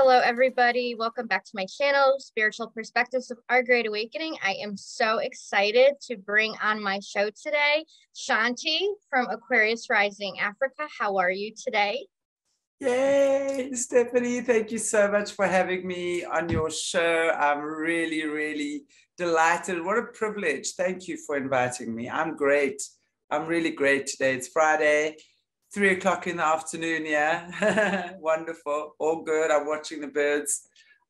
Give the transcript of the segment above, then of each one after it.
Hello, everybody. Welcome back to my channel, Spiritual Perspectives of Our Great Awakening. I am so excited to bring on my show today, Chantelle from Aquarius Rising Africa. How are you today? Yay, Stephanie, thank you so much for having me on your show. I'm really delighted. What a privilege. Thank you for inviting me. I'm great. I'm really great today. It's Friday, 3 o'clock in the afternoon. Yeah, wonderful. All good. I'm watching the birds.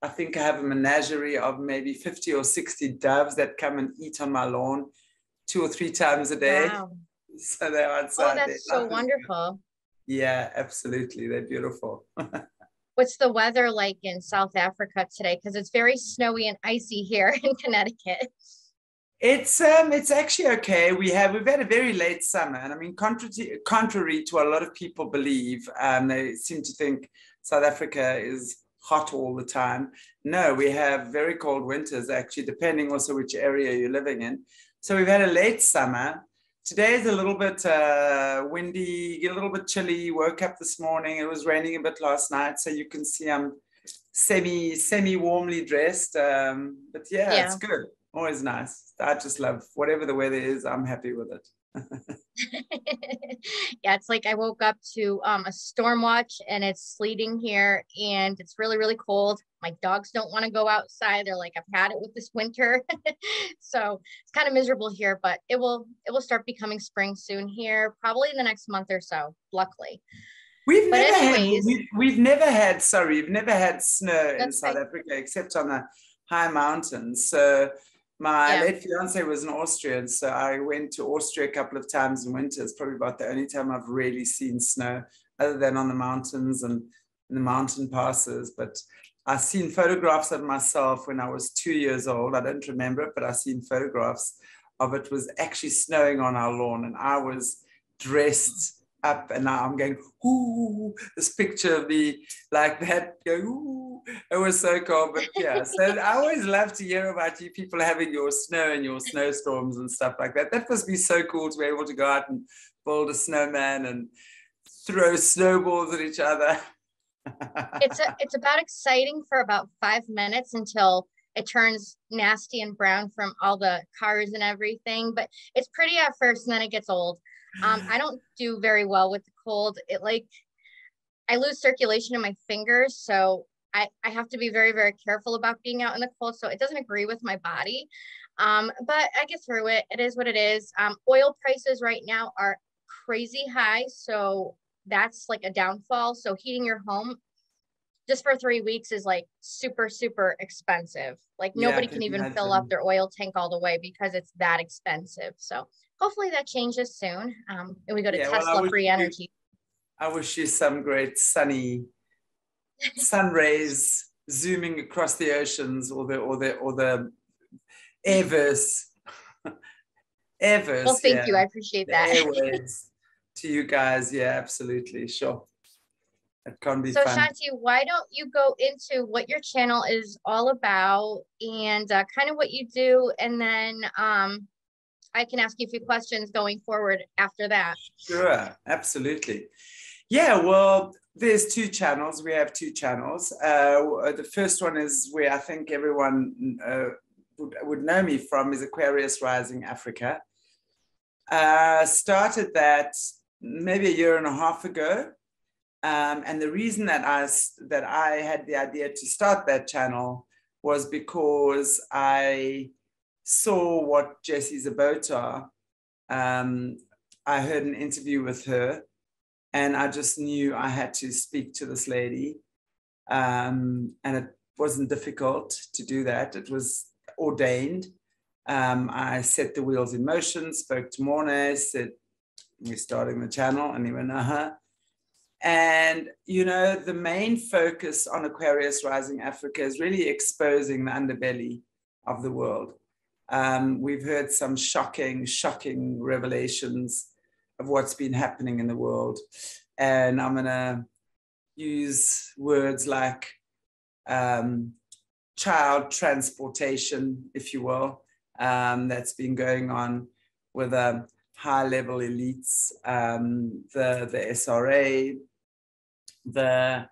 I think I have a menagerie of maybe 50 or 60 doves that come and eat on my lawn 2 or 3 times a day. Wow. So they're Oh, outside there. that's so wonderful. Yeah, absolutely. They're beautiful. What's the weather like in South Africa today? Because it's very snowy and icy here in Connecticut. It's actually okay. We've had a very late summer, and I mean, contrary to a lot of people believe, they seem to think South Africa is hot all the time. No, we have very cold winters, actually, depending also which area you're living in. So we've had a late summer. Today is a little bit windy, a little bit chilly. Woke up this morning. It was raining a bit last night, so you can see I'm semi warmly dressed. But yeah, it's good. Always nice. I just love whatever the weather is. I'm happy with it. Yeah, it's like I woke up to a storm watch and it's sleeting here and it's really cold. My dogs don't want to go outside. They're like, I've had it with this winter. So it's kind of miserable here, but it will start becoming spring soon here, probably in the next month or so, luckily. We've never had snow in South Okay. Africa except on the high mountains. So my late fiance was an Austrian, so I went to Austria a couple of times in winter. It's probably about the only time I've really seen snow, other than on the mountains and in the mountain passes. But I've seen photographs of myself when I was 2 years old. I don't remember it, but I've seen photographs of it was actually snowing on our lawn, and I was dressed up, and now I'm going, ooh, this picture of me like that, going, ooh, it was so cold. But yeah, so I always love to hear about you people having your snow and your snowstorms and stuff like that. That must be so cool to be able to go out and build a snowman and throw snowballs at each other. It's about exciting for about 5 minutes until it turns nasty and brown from all the cars and everything, but it's pretty at first and then it gets old. I don't do very well with the cold. I lose circulation in my fingers, so I have to be very careful about being out in the cold. So it doesn't agree with my body. But I get through it. It is what it is. Oil prices right now are crazy high, so that's like a downfall. So heating your home just for 3 weeks is like super expensive. Like nobody can even fill up their oil tank all the way because it's that expensive. So hopefully that changes soon. And we go to Tesla free energy. I wish you some great sunny sun rays zooming across the oceans or the airverse. Well, thank you. I appreciate that. Airwaves to you guys. Yeah, absolutely. Sure. It can be so fun. Chantelle, why don't you go into what your channel is all about and kind of what you do, and then I can ask you a few questions going forward after that. Sure, absolutely. Yeah, well, there's two channels. We have two channels. The first one is where I think everyone would know me from, is Aquarius Rising Africa. Started that maybe a year and a half ago. And the reason that I had the idea to start that channel was because I saw what Jessie Zabota, I heard an interview with her, and I just knew I had to speak to this lady. And it wasn't difficult to do that. It was ordained. I set the wheels in motion, spoke to Mornay, said, we're starting the channel, and he went, And, you know, the main focus on Aquarius Rising Africa is really exposing the underbelly of the world. We've heard some shocking revelations of what's been happening in the world. And I'm going to use words like child transportation, if you will, that's been going on with high-level elites, the SRA, the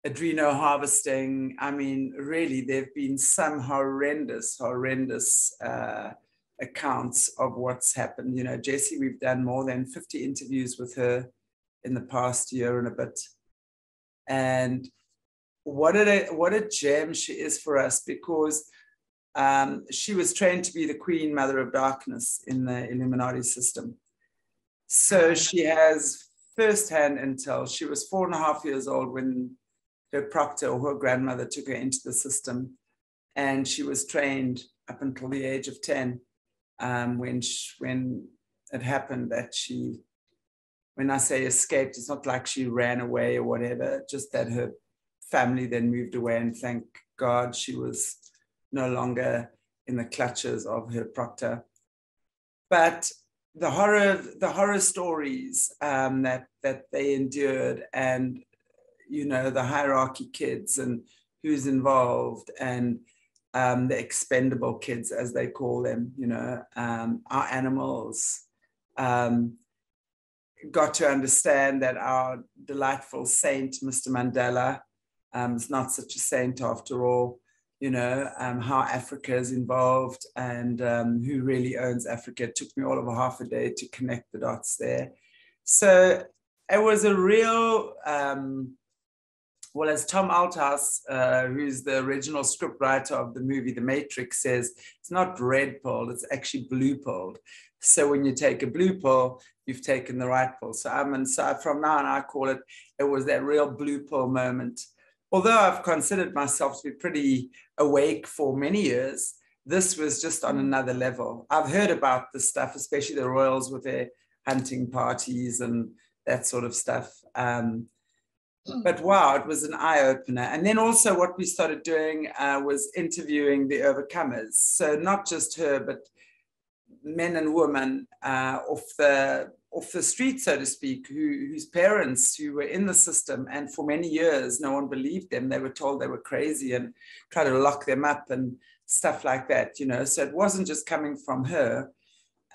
adreno harvesting. I mean, really, there have been some horrendous accounts of what's happened. You know, Jessie, we've done more than 50 interviews with her in the past year and a bit. And what a gem she is for us, because she was trained to be the Queen Mother of Darkness in the Illuminati system. So she has first-hand intel. She was 4.5 years old when her proctor or her grandmother took her into the system, and she was trained up until the age of 10. When it happened that she, when I say escaped, it's not like she ran away or whatever, just that her family then moved away, and thank God she was no longer in the clutches of her proctor. But the horror stories that they endured, and you know, the hierarchy kids and who's involved, and the expendable kids, as they call them, you know, our animals, got to understand that our delightful saint, Mr. Mandela, is not such a saint after all. You know, how Africa is involved, and who really owns Africa. It took me all of half a day to connect the dots there. So it was a real, well, as Tom Althouse, who's the original script writer of the movie The Matrix, says, it's not red pilled, it's actually blue pilled. So when you take a blue pill, you've taken the right pill. So from now on, I call it, it was that real blue pill moment. Although I've considered myself to be pretty awake for many years, this was just on another level. I've heard about this stuff, especially the royals with their hunting parties and that sort of stuff. But wow, it was an eye-opener. And then also what we started doing was interviewing the overcomers. So not just her, but men and women off the street, so to speak, whose parents who were in the system, and for many years no one believed them. They were told they were crazy and tried to lock them up and stuff like that, you know. So it wasn't just coming from her.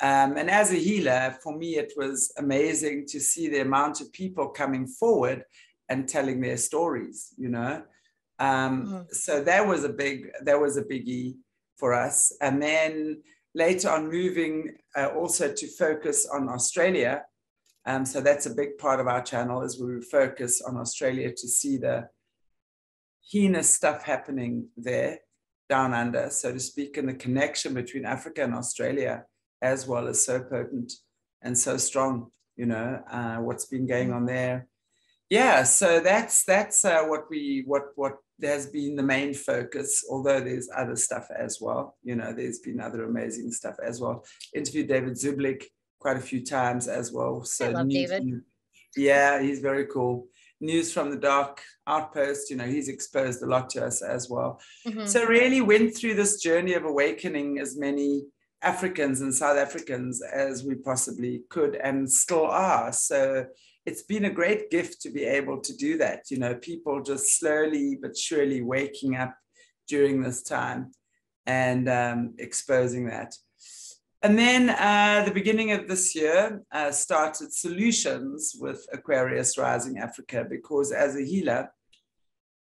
And as a healer, for me, it was amazing to see the amount of people coming forward and telling their stories, you know. So that was a biggie for us. And then later on, moving also to focus on Australia. So that's a big part of our channel, is we focus on Australia to see the heinous stuff happening there, down under, so to speak, and the connection between Africa and Australia as well is so potent and so strong, you know, what's been going on there. Yeah, so that's what has been the main focus, although there's other stuff as well. You know, there's been other amazing stuff as well. Interviewed David Zublik quite a few times as well. So I love David. Yeah, he's very cool. News from the Dark Outpost, you know, he's exposed a lot to us as well. So really went through this journey of awakening as many Africans and South Africans as we possibly could, and still are. So it's been a great gift to be able to do that. You know, people just slowly but surely waking up during this time and exposing that. And then the beginning of this year, started Solutions with Aquarius Rising Africa, because as a healer,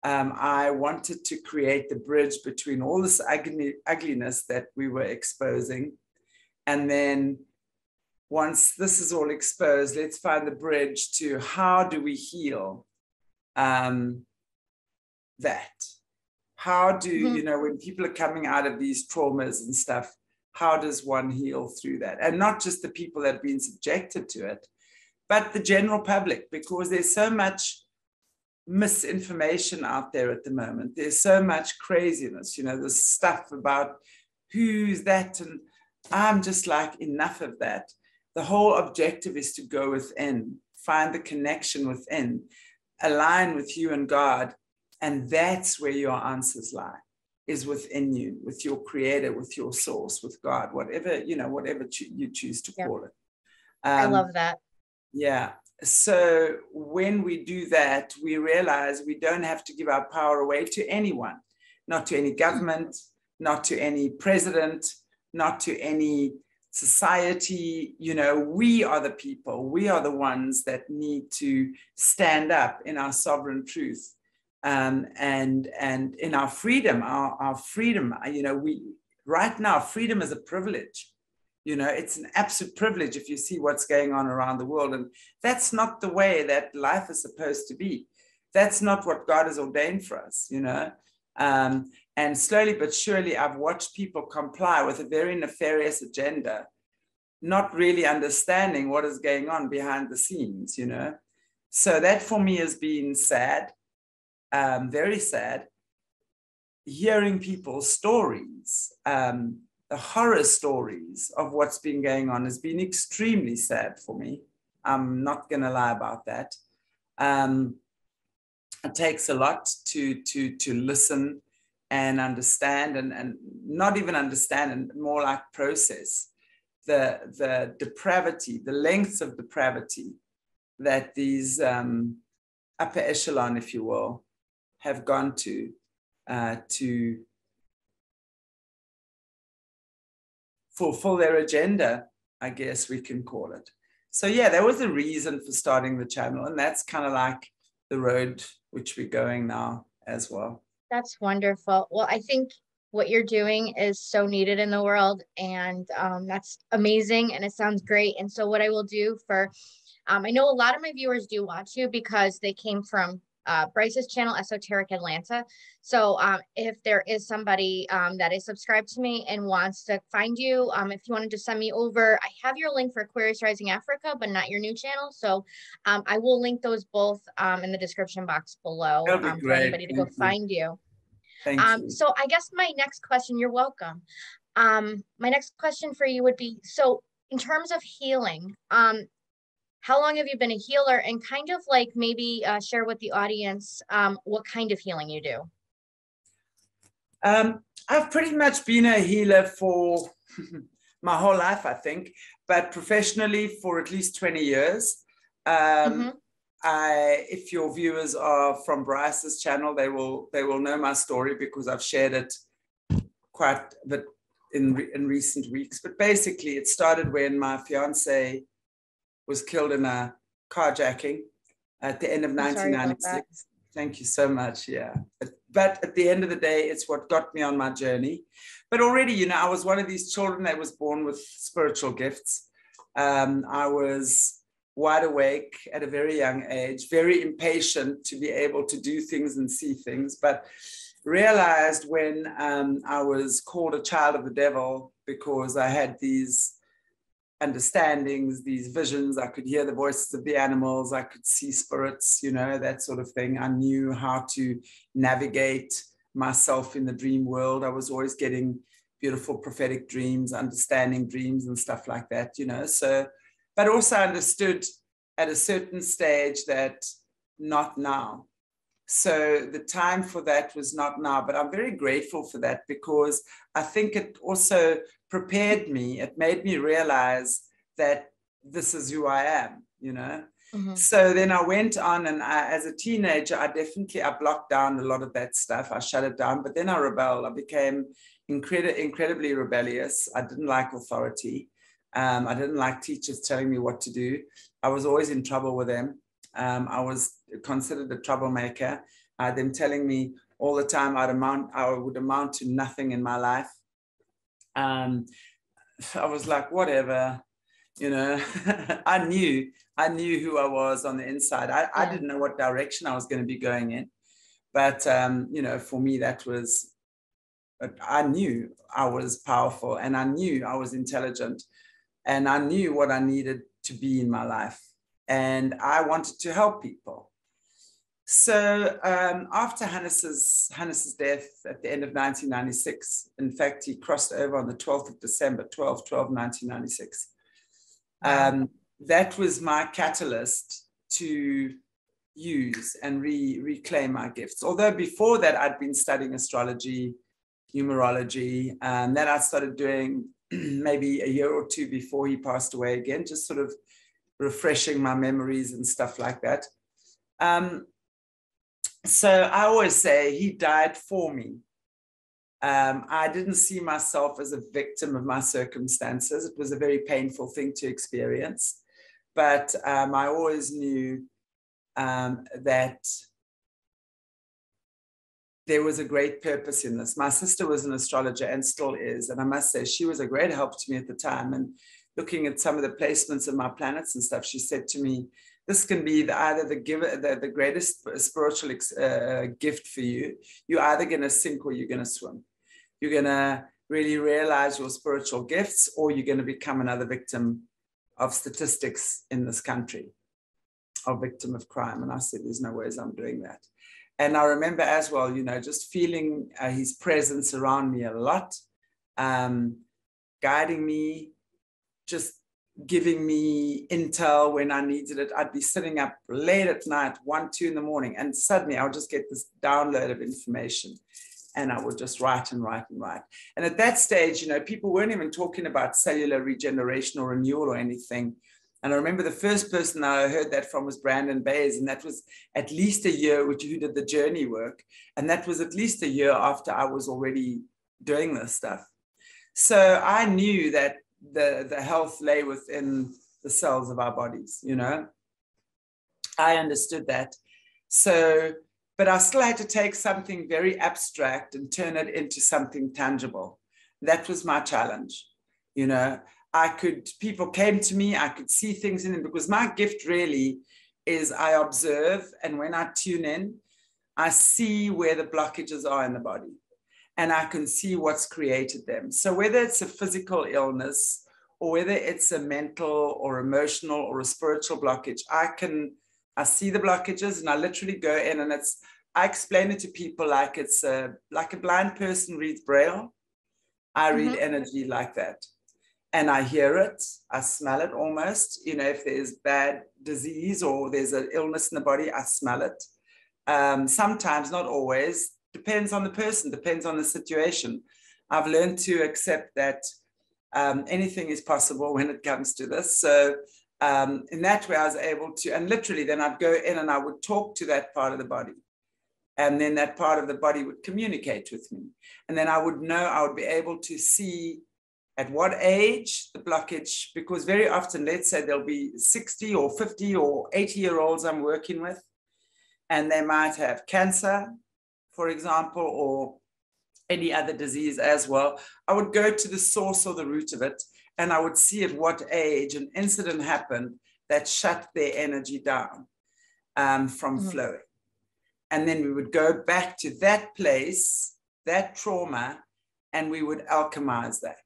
I wanted to create the bridge between all this ugliness that we were exposing. And then once this is all exposed, let's find the bridge to how do we heal that? How do, you know, when people are coming out of these traumas and stuff, how does one heal through that? And not just the people that have been subjected to it, but the general public, because there's so much misinformation out there at the moment. There's so much craziness, you know, this stuff about who's that. And I'm just like, enough of that. The whole objective is to go within, find the connection within, align with you and God. And that's where your answers lie, is within you, with your creator, with your source, with God, whatever, you know, whatever you choose to call it. I love that. Yeah. So when we do that, we realize we don't have to give our power away to anyone, not to any government, not to any president, not to any society. You know, we are the people, we are the ones that need to stand up in our sovereign truth and in our freedom, our freedom, right now, freedom is a privilege. It's an absolute privilege if you see what's going on around the world. And that's not the way that life is supposed to be. That's not what God has ordained for us, and slowly but surely, I've watched people comply with a very nefarious agenda, not really understanding what is going on behind the scenes, So that for me has been sad, very sad. Hearing people's stories, the horror stories of what's been going on has been extremely sad for me. I'm not going to lie about that. It takes a lot to listen and understand, and not even understand, and more like process the depravity, the lengths of depravity that these upper echelon, if you will, have gone to fulfill their agenda, I guess we can call it. So yeah, there was a reason for starting the channel, and that's kind of like the road which we're going now as well. That's wonderful. Well, I think what you're doing is so needed in the world, and that's amazing, and it sounds great. And so what I will do for, I know a lot of my viewers do watch you because they came from Bryce's channel, Esoteric Atlanta. So if there is somebody that is subscribed to me and wants to find you, if you wanted to send me over, I have your link for Aquarius Rising Africa, but not your new channel. So I will link those both in the description box below for anybody to go find you. Thank you. So I guess my next question, you're welcome. My next question for you would be, so in terms of healing, how long have you been a healer, and kind of like maybe share with the audience what kind of healing you do? I've pretty much been a healer for my whole life, I think, but professionally for at least 20 years. If your viewers are from Bryce's channel, they will know my story because I've shared it quite a bit in recent weeks. But basically, it started when my fiance was killed in a carjacking at the end of 1996. Thank you so much. Yeah. But at the end of the day, it's what got me on my journey. But already, I was one of these children that was born with spiritual gifts. I was wide awake at a very young age, very impatient to be able to do things and see things, but realized when I was called a child of the devil because I had these understandings, these visions. I could hear the voices of the animals. I could see spirits, that sort of thing. I knew how to navigate myself in the dream world. I was always getting beautiful prophetic dreams, understanding dreams and stuff like that, So, but also understood at a certain stage that not now. So the time for that was not now, but I'm very grateful for that because I think it also prepared me. It made me realize that this is who I am, So then I went on, and as a teenager, I blocked down a lot of that stuff. I shut it down, but then I rebelled. I became incredibly rebellious. I didn't like authority. I didn't like teachers telling me what to do. I was always in trouble with them. I was considered a troublemaker. Them telling me all the time I would amount to nothing in my life. I was like, whatever, I knew who I was on the inside. I didn't know what direction I was going to be going in. But, for me, I knew I was powerful, and I knew I was intelligent, and I knew what I needed to be in my life. And I wanted to help people. So after Hannes's death at the end of 1996, in fact, he crossed over on the 12th of December, 12/12/1996. That was my catalyst to use and reclaim my gifts. Although before that, I'd been studying astrology, numerology, and that I started doing maybe a year or two before he passed away again, just sort of refreshing my memories and stuff like that. So I always say he died for me. I didn't see myself as a victim of my circumstances. It was a very painful thing to experience. But I always knew that there was a great purpose in this. My sister was an astrologer and still is. And I must say, she was a great help to me at the time. And looking at some of the placements of my planets and stuff, she said to me, this can be either the greatest spiritual gift for you. You're either going to sink or you're going to swim. You're going to really realize your spiritual gifts, or you're going to become another victim of statistics in this country, a victim of crime. And I said, there's no ways I'm doing that. And I remember as well, you know, just feeling his presence around me a lot, guiding me, just giving me intel when I needed it. I'd be sitting up late at night, 1, 2 in the morning, and suddenly I would just get this download of information, and I would just write and write and write. And at that stage, you know, people weren't even talking about cellular regeneration or renewal or anything. And I remember the first person I heard that from was Brandon Bays, and that was at least a year, who did the journey work. And that was at least a year after I was already doing this stuff. So I knew that the health lay within the cells of our bodies, you know. I understood that. So, but I still had to take something very abstract and turn it into something tangible. That was my challenge, you know. People came to me, I could see things in them, because my gift really is I observe, and when I tune in, I see where the blockages are in the body, and I can see what's created them. So whether it's a physical illness, or whether it's a mental or emotional or a spiritual blockage, I see the blockages, and I literally go in, and I explain it to people like it's like a blind person reads Braille. I read energy like that. And I hear it, I smell it almost. You know, if there's bad disease or there's an illness in the body, I smell it. Sometimes, not always, depends on the person, depends on the situation. I've learned to accept that anything is possible when it comes to this. So in that way, I was able to, and literally then I'd go in and I would talk to that part of the body. And then that part of the body would communicate with me. And then I would know, I would be able to see at what age the blockage, because very often, let's say there'll be 60 or 50 or 80-year-olds I'm working with, and they might have cancer, for example, or any other disease as well. I would go to the source or the root of it, and I would see at what age an incident happened that shut their energy down from flowing. And then we would go back to that place, that trauma, and we would alchemize that.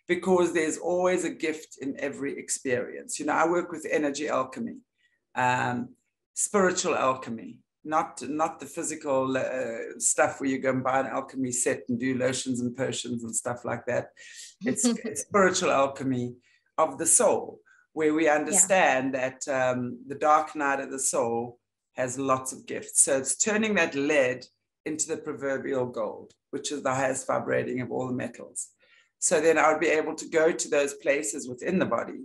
Because there's always a gift in every experience. You know, I work with energy alchemy, spiritual alchemy, not the physical stuff where you go and buy an alchemy set and do lotions and potions and stuff like that. It's spiritual alchemy of the soul, where we understand that the dark night of the soul has lots of gifts. So it's turning that lead into the proverbial gold, which is the highest vibrating of all the metals. So then I would be able to go to those places within the body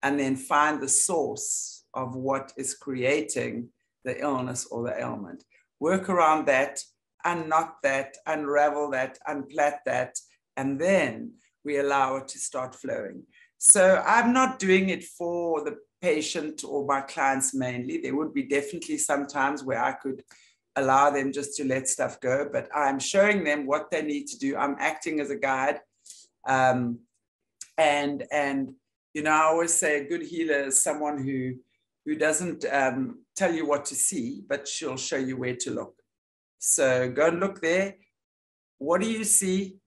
and then find the source of what is creating the illness or the ailment. Work around that, unknot that, unravel that, unplait that, and then we allow it to start flowing. So I'm not doing it for the patient or my clients mainly. There would be definitely some times where I could allow them just to let stuff go, but I'm showing them what they need to do. I'm acting as a guide. And you know, I always say a good healer is someone who doesn't tell you what to see, but she'll show you where to look. So go and look there. What do you see?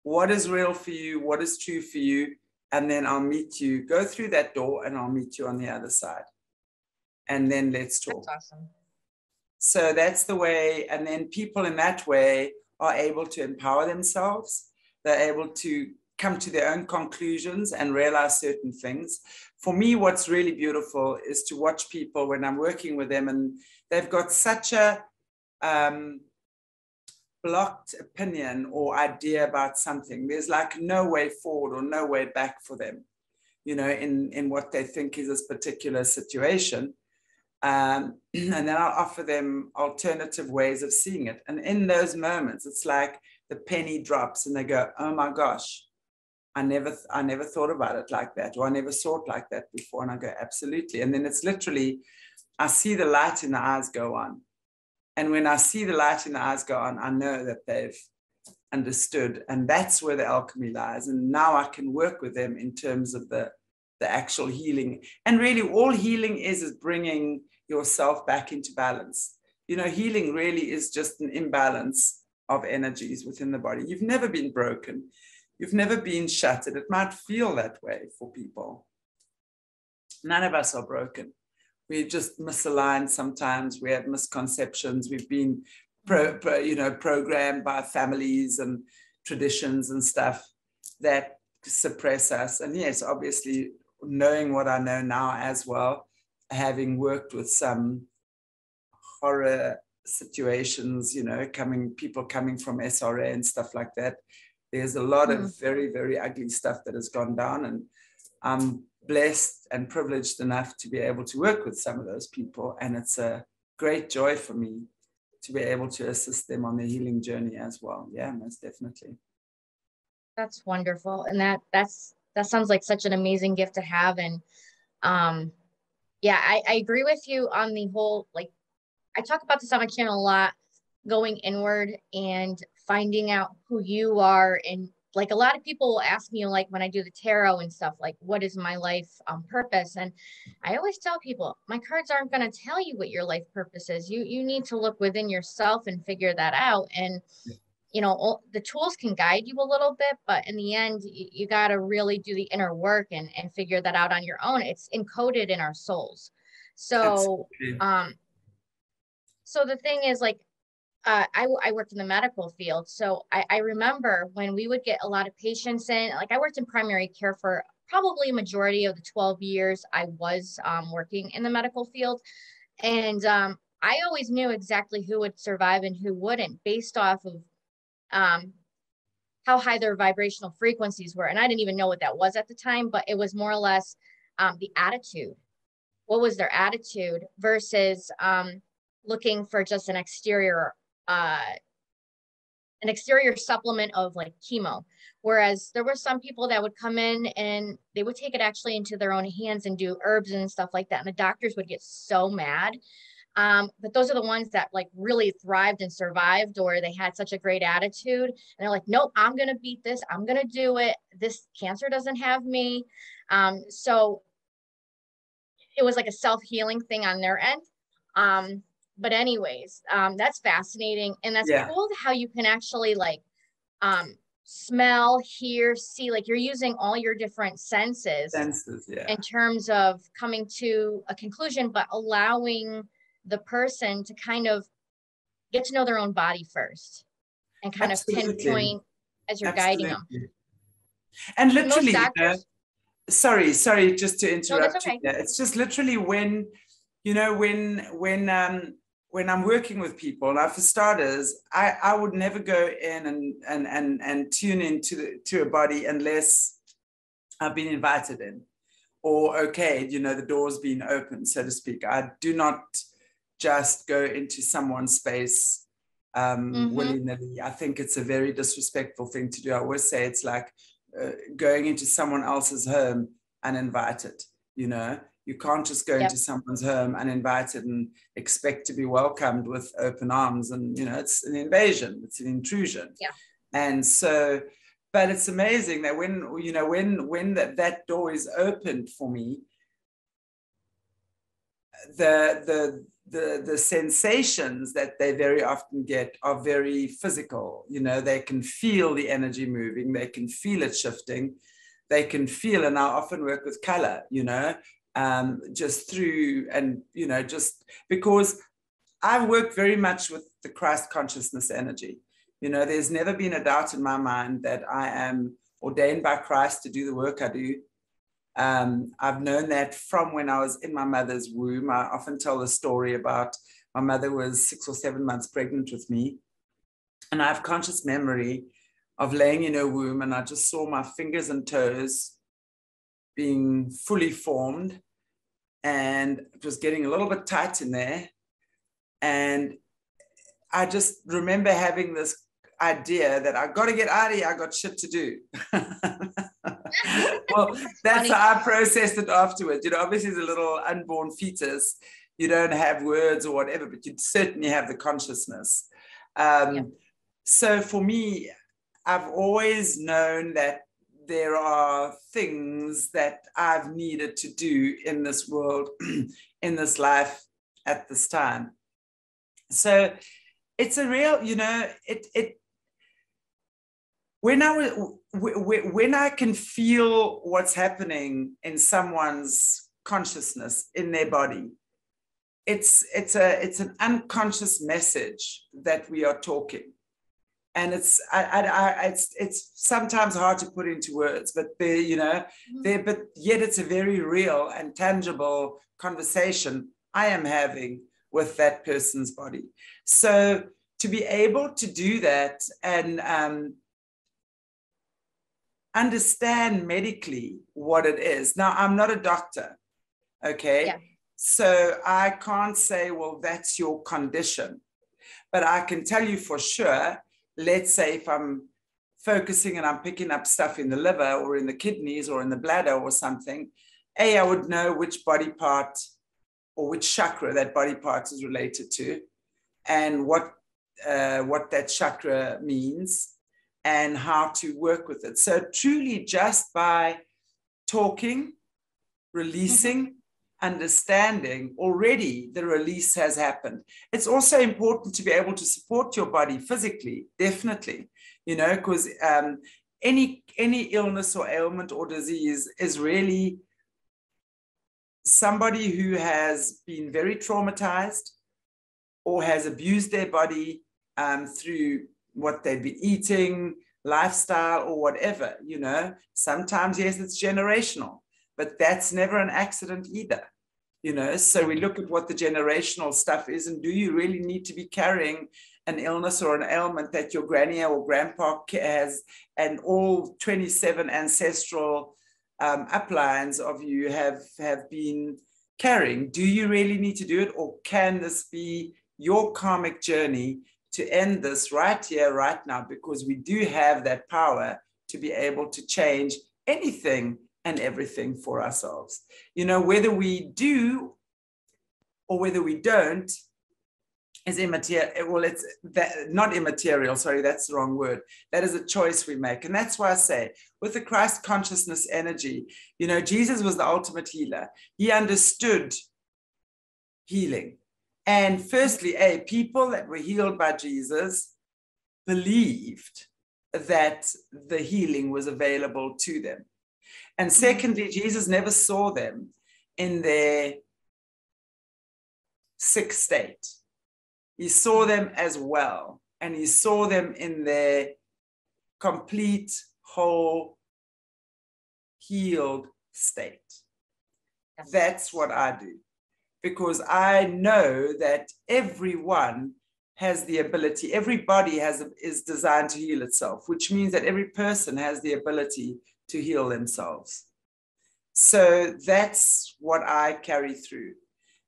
What is real for you? What is true for you? And then I'll meet you. Go through that door and I'll meet you on the other side. And then let's talk. That's awesome. So that's the way. And then people in that way are able to empower themselves. They're able to come to their own conclusions and realize certain things. For me, what's really beautiful is to watch people when I'm working with them and they've got such a blocked opinion or idea about something. There's like no way forward or no way back for them, you know, in what they think is this particular situation. And then I'll offer them alternative ways of seeing it. And in those moments, it's like the penny drops and they go, oh my gosh, I never thought about it like that, or I never saw it like that before. And I go, absolutely. And then it's literally, I see the light in the eyes go on. And when I see the light in the eyes go on, I know that they've understood. And that's where the alchemy lies. And now I can work with them in terms of the actual healing. And really all healing is bringing yourself back into balance. You know, healing really is just an imbalance of energies within the body. You've never been broken. You've never been shattered. It might feel that way for people. None of us are broken. We're just misaligned sometimes. We have misconceptions. We've been programmed by families and traditions and stuff that suppress us. And yes, obviously, knowing what I know now as well, having worked with some horror situations, you know, people coming from SRA and stuff like that, there's a lot of very, very ugly stuff that has gone down. And I'm blessed and privileged enough to be able to work with some of those people. And it's a great joy for me to be able to assist them on their healing journey as well. Yeah, most definitely. That's wonderful. And that sounds like such an amazing gift to have. And yeah, I agree with you on the whole, like, I talk about this on my channel a lot, going inward and finding out who you are. And like a lot of people will ask me, like when I do the tarot and stuff, like, what is my life purpose? And I always tell people, my cards aren't going to tell you what your life purpose is. You need to look within yourself and figure that out. And, you know, the tools can guide you a little bit, but in the end, you got to really do the inner work and figure that out on your own. It's encoded in our souls. So, so the thing is, like, I worked in the medical field. So I remember when we would get a lot of patients in, like I worked in primary care for probably a majority of the 12 years I was working in the medical field. And I always knew exactly who would survive and who wouldn't based off of how high their vibrational frequencies were. And I didn't even know what that was at the time, but it was more or less the attitude. What was their attitude versus looking for just an exterior supplement of like chemo. Whereas there were some people that would come in and they would take it actually into their own hands and do herbs and stuff like that. And the doctors would get so mad. But those are the ones that like really thrived and survived, or they had such a great attitude and they're like, nope, I'm going to beat this. I'm going to do it. This cancer doesn't have me. So it was like a self-healing thing on their end. But anyways, that's fascinating. And that's cool how you can actually like smell, hear, see, like you're using all your different senses in terms of coming to a conclusion, but allowing the person to kind of get to know their own body first and kind of pinpoint as you're guiding them. And literally, doctors, sorry, just to interrupt you. It's just literally when, you know, when I'm working with people, now for starters, I would never go in and tune into a body unless I've been invited in, or okay, you know, the door's been opened, so to speak. I do not just go into someone's space willy-nilly. I think it's a very disrespectful thing to do. I always say it's like going into someone else's home uninvited, you know. You can't just go into someone's home uninvited and expect to be welcomed with open arms. And, you know, it's an invasion, it's an intrusion. Yeah. And so, but it's amazing that when, you know, when that door is opened for me, the sensations that they very often get are very physical. You know, they can feel the energy moving, they can feel it shifting, they can feel, and I often work with color, you know, just through, and, you know, just because I work very much with the Christ consciousness energy. You know, there's never been a doubt in my mind that I am ordained by Christ to do the work I do. I've known that from when I was in my mother's womb. I often tell the story about my mother was 6 or 7 months pregnant with me. And I have conscious memory of laying in her womb, and I just saw my fingers and toes being fully formed, and it was getting a little bit tight in there. And I just remember having this idea that I got to get out of here, I got shit to do. Well, that's how I processed it afterwards. You know, obviously as a little unborn fetus, you don't have words or whatever, but you certainly have the consciousness. So for me, I've always known that there are things that I've needed to do in this world, in this life at this time. So it's a real, when I can feel what's happening in someone's consciousness, in their body, it's an unconscious message that we are talking. And it's sometimes hard to put into words, but but yet it's a very real and tangible conversation I am having with that person's body. So to be able to do that and understand medically what it is. Now, I'm not a doctor, okay? Yeah. So I can't say, well, that's your condition. But I can tell you for sure, let's say if I'm focusing and I'm picking up stuff in the liver or in the kidneys or in the bladder or something, I would know which body part or which chakra that body part is related to and what that chakra means and how to work with it. So truly just by talking, releasing, understanding, already the release has happened. It's also important to be able to support your body physically, definitely, because any illness or ailment or disease is really somebody who has been very traumatized or has abused their body through what they've been eating, lifestyle, or whatever, Sometimes, yes, it's generational, but that's never an accident either. So we look at what the generational stuff is, and do you really need to be carrying an illness or an ailment that your granny or grandpa has, and all 27 ancestral uplines of you have been carrying? Do you really need to do it, or can this be your karmic journey to end this right here, right now? Because we do have that power to be able to change anything and everything for ourselves. Whether we do or whether we don't is immaterial. Well, it's not immaterial. Sorry, that's the wrong word. That is a choice we make. And that's why I say with the Christ consciousness energy, Jesus was the ultimate healer. He understood healing. And firstly, people that were healed by Jesus believed that the healing was available to them. And secondly, Jesus never saw them in their sick state. He saw them as well, and he saw them in their complete, whole, healed state. That's what I do, because I know that everyone has the ability, everybody is designed to heal itself, which means that every person has the ability to heal themselves. So that's what I carry through.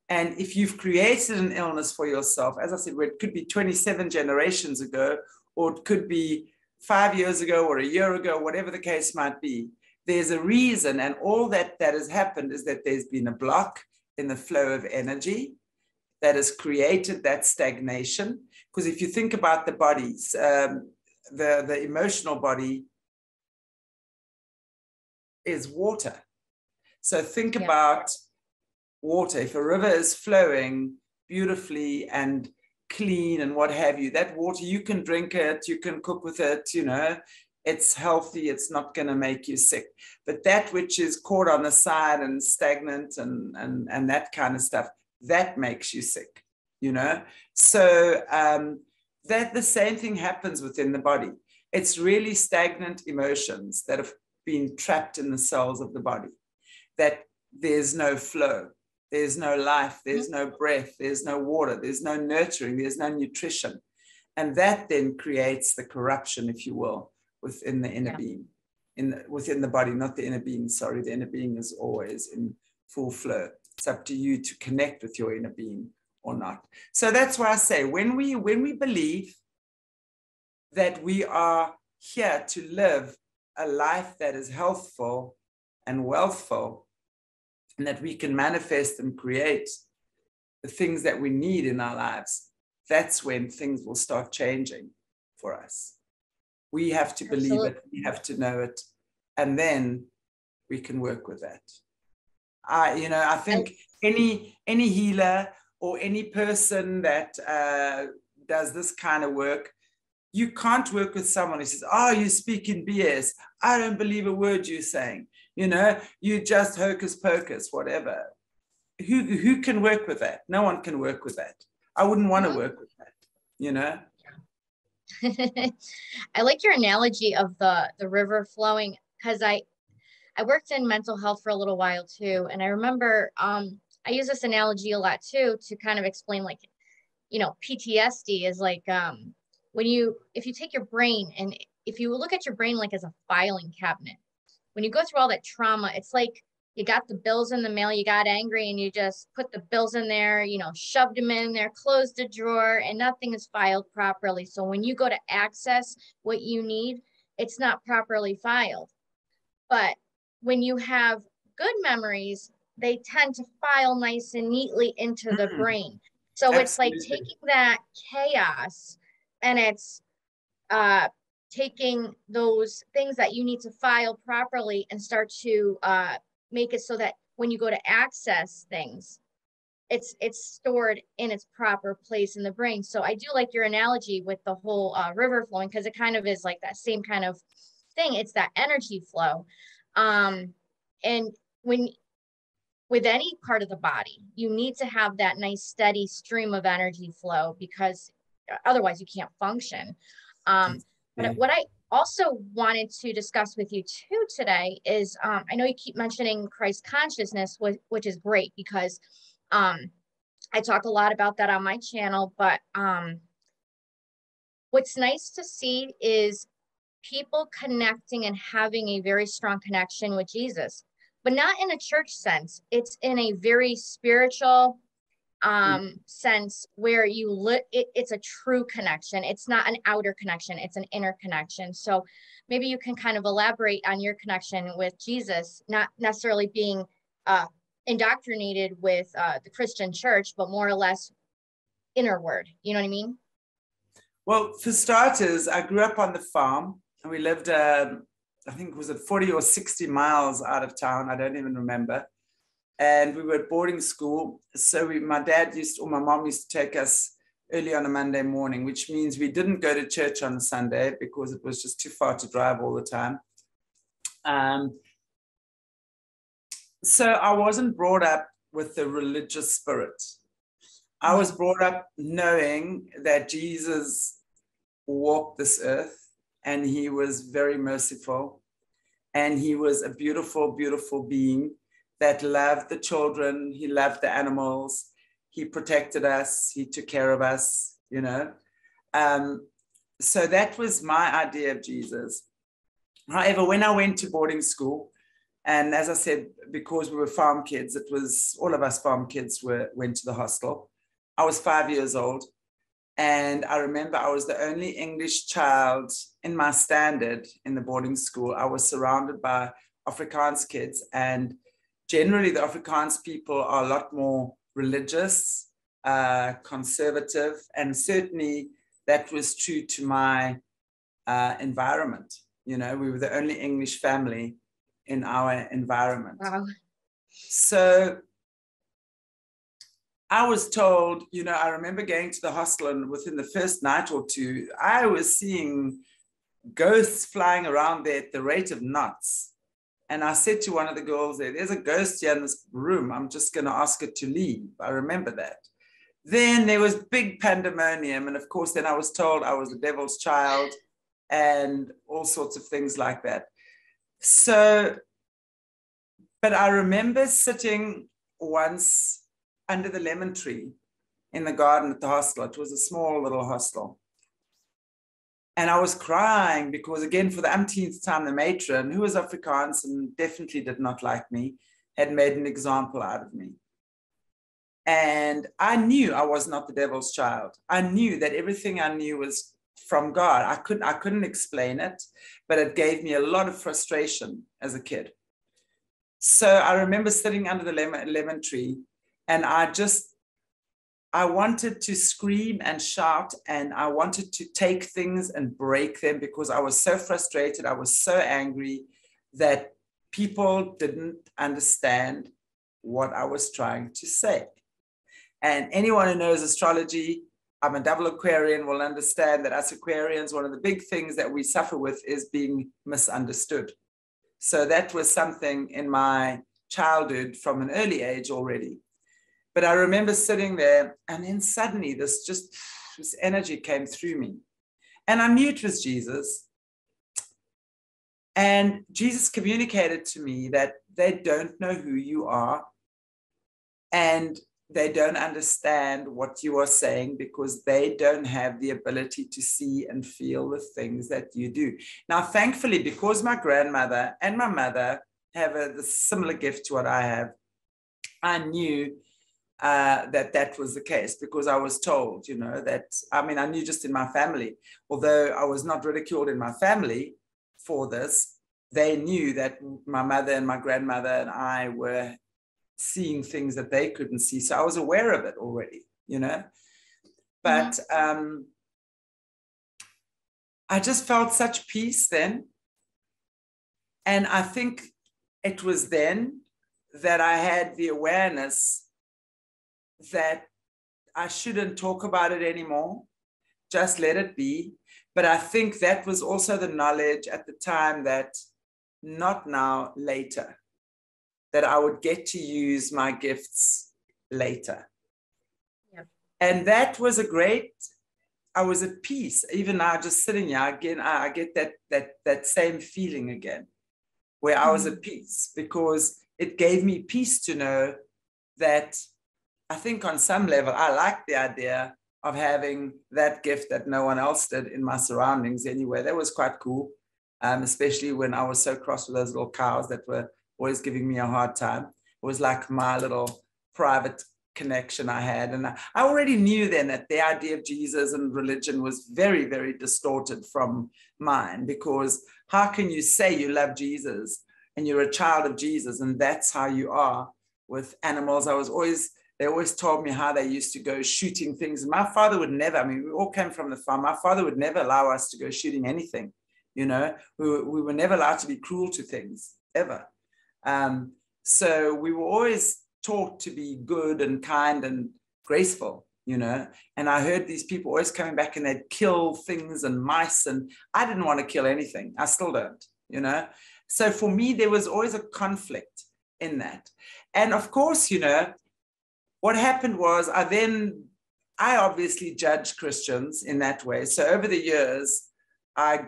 And if you've created an illness for yourself, as I said, it could be 27 generations ago, or it could be 5 years ago or a year ago, whatever the case might be, there's a reason. And all that has happened is that there's been a block in the flow of energy that has created that stagnation. Because if you think about the bodies, the emotional body is water. So think about water. If a river is flowing beautifully and clean and what have you, that water, you can drink it, you can cook with it, it's healthy, it's not going to make you sick. But that which is caught on the side and stagnant and that kind of stuff, that makes you sick, So that the same thing happens within the body. It's really stagnant emotions that have been trapped in the cells of the body, that there's no flow, there's no life, there's no breath, there's no water, there's no nurturing, there's no nutrition. And that then creates the corruption, if you will, within the inner being, within the body, not the inner being, sorry, the inner being is always in full flow. It's up to you to connect with your inner being or not. So that's why I say, when we believe that we are here to live a life that is healthful and wealthful, and that we can manifest and create the things that we need in our lives, that's when things will start changing for us. We have to believe it, we have to know it, and then we can work with that. I think any healer or any person that does this kind of work, you can't work with someone who says, oh, you speak in BS. I don't believe a word you're saying. You just hocus pocus, whatever. Who can work with that? No one can work with that. I wouldn't want to work with that, I like your analogy of the river flowing, because I worked in mental health for a little while too. And I remember I use this analogy a lot too, to kind of explain, like, PTSD is like if you take your brain, and if you look at your brain like as a filing cabinet, when you go through all that trauma, it's like you got the bills in the mail, you got angry, and you just put the bills in there, shoved them in there, closed the drawer, and nothing is filed properly. So when you go to access what you need, it's not properly filed. But when you have good memories, they tend to file nice and neatly into the brain. So Absolutely. It's like taking that chaos, and it's taking those things that you need to file properly and start to make it so that when you go to access things, it's stored in its proper place in the brain. So I do like your analogy with the whole river flowing, because it kind of is like that same kind of thing. It's that energy flow. And with any part of the body, you need to have that nice steady stream of energy flow, because otherwise you can't function. But what I also wanted to discuss with you too today is, I know you keep mentioning Christ consciousness, which is great, because I talk a lot about that on my channel. But what's nice to see is people connecting and having a very strong connection with Jesus, but not in a church sense. It's in a very spiritual sense, where it's a true connection. It's not an outer connection, it's an inner connection. So maybe you can kind of elaborate on your connection with Jesus, not necessarily being indoctrinated with the Christian church, but more or less innerward. You know what I mean? Well, for starters, I grew up on the farm, and we lived, I think, was it 40 or 60 miles out of town? I don't even remember. And we were at boarding school. So my mom used to take us early on a Monday morning, which means we didn't go to church on a Sunday because it was just too far to drive all the time. So I wasn't brought up with the religious spirit. I was brought up knowing that Jesus walked this earth, and he was very merciful, and he was a beautiful, beautiful being that loved the children. He loved the animals. He protected us. He took care of us, So that was my idea of Jesus. However, when I went to boarding school, and as I said, because we were farm kids, it was all of us farm kids went to the hostel. I was 5 years old. And I remember I was the only English child in my standard in the boarding school. I was surrounded by Afrikaans kids, and generally the Afrikaans people are a lot more religious, conservative, and certainly that was true to my environment. We were the only English family in our environment. Wow. So I was told, I remember going to the hostel, and within the first night or two, I was seeing ghosts flying around there at the rate of knots. And I said to one of the girls there's a ghost here in this room. I'm just going to ask her to leave. I remember that. Then there was big pandemonium. And of course, then I was told I was the devil's child and all sorts of things like that. So, but I remember sitting once under the lemon tree in the garden at the hostel. It was a small little hostel. And I was crying because, again, for the umpteenth time, the matron, who was Afrikaans and definitely did not like me, had made an example out of me. And I knew I was not the devil's child. I knew that everything I knew was from God. I couldn't explain it, but it gave me a lot of frustration as a kid. So I remember sitting under the lemon tree, and I just I wanted to scream and shout, and I wanted to take things and break them because I was so frustrated. I was so angry that people didn't understand what I was trying to say. And anyone who knows astrology, I'm a double Aquarian, will understand that as Aquarians, one of the big things that we suffer with is being misunderstood. So that was something in my childhood from an early age already. But I remember sitting there, and then suddenly this energy came through me. And I knew it was Jesus. And Jesus communicated to me that they don't know who you are, and they don't understand what you are saying because they don't have the ability to see and feel the things that you do. Now, thankfully, because my grandmother and my mother have a similar gift to what I have, I knew that was the case because I was told, that, I knew just in my family, although I was not ridiculed in my family for this, they knew that my mother and my grandmother and I were seeing things that they couldn't see. So I was aware of it already, but I just felt such peace then. And I think it was then that I had the awareness that I shouldn't talk about it anymore, just let it be. But I think that was also the knowledge at the time that not now, later, that I would get to use my gifts later. Yep. And that was I was at peace. Even now, just sitting here again, I get that same feeling again, where I was at peace, because it gave me peace to know that I think on some level, I like the idea of having that gift that no one else did in my surroundings anyway. That was quite cool, especially when I was so cross with those little cows that were always giving me a hard time. It was like my little private connection I had. And I already knew then that the idea of Jesus and religion was very, very distorted from mine, because how can you say you love Jesus and you're a child of Jesus and that's how you are with animals? They always told me how they used to go shooting things. And my father would never, we all came from the farm. My father would never allow us to go shooting anything. We were never allowed to be cruel to things, ever. So we were always taught to be good and kind and graceful, and I heard these people always coming back and they'd kill things and mice, and I didn't want to kill anything. I still don't, So for me, there was always a conflict in that. And of course, what happened was I obviously judged Christians in that way. So over the years, I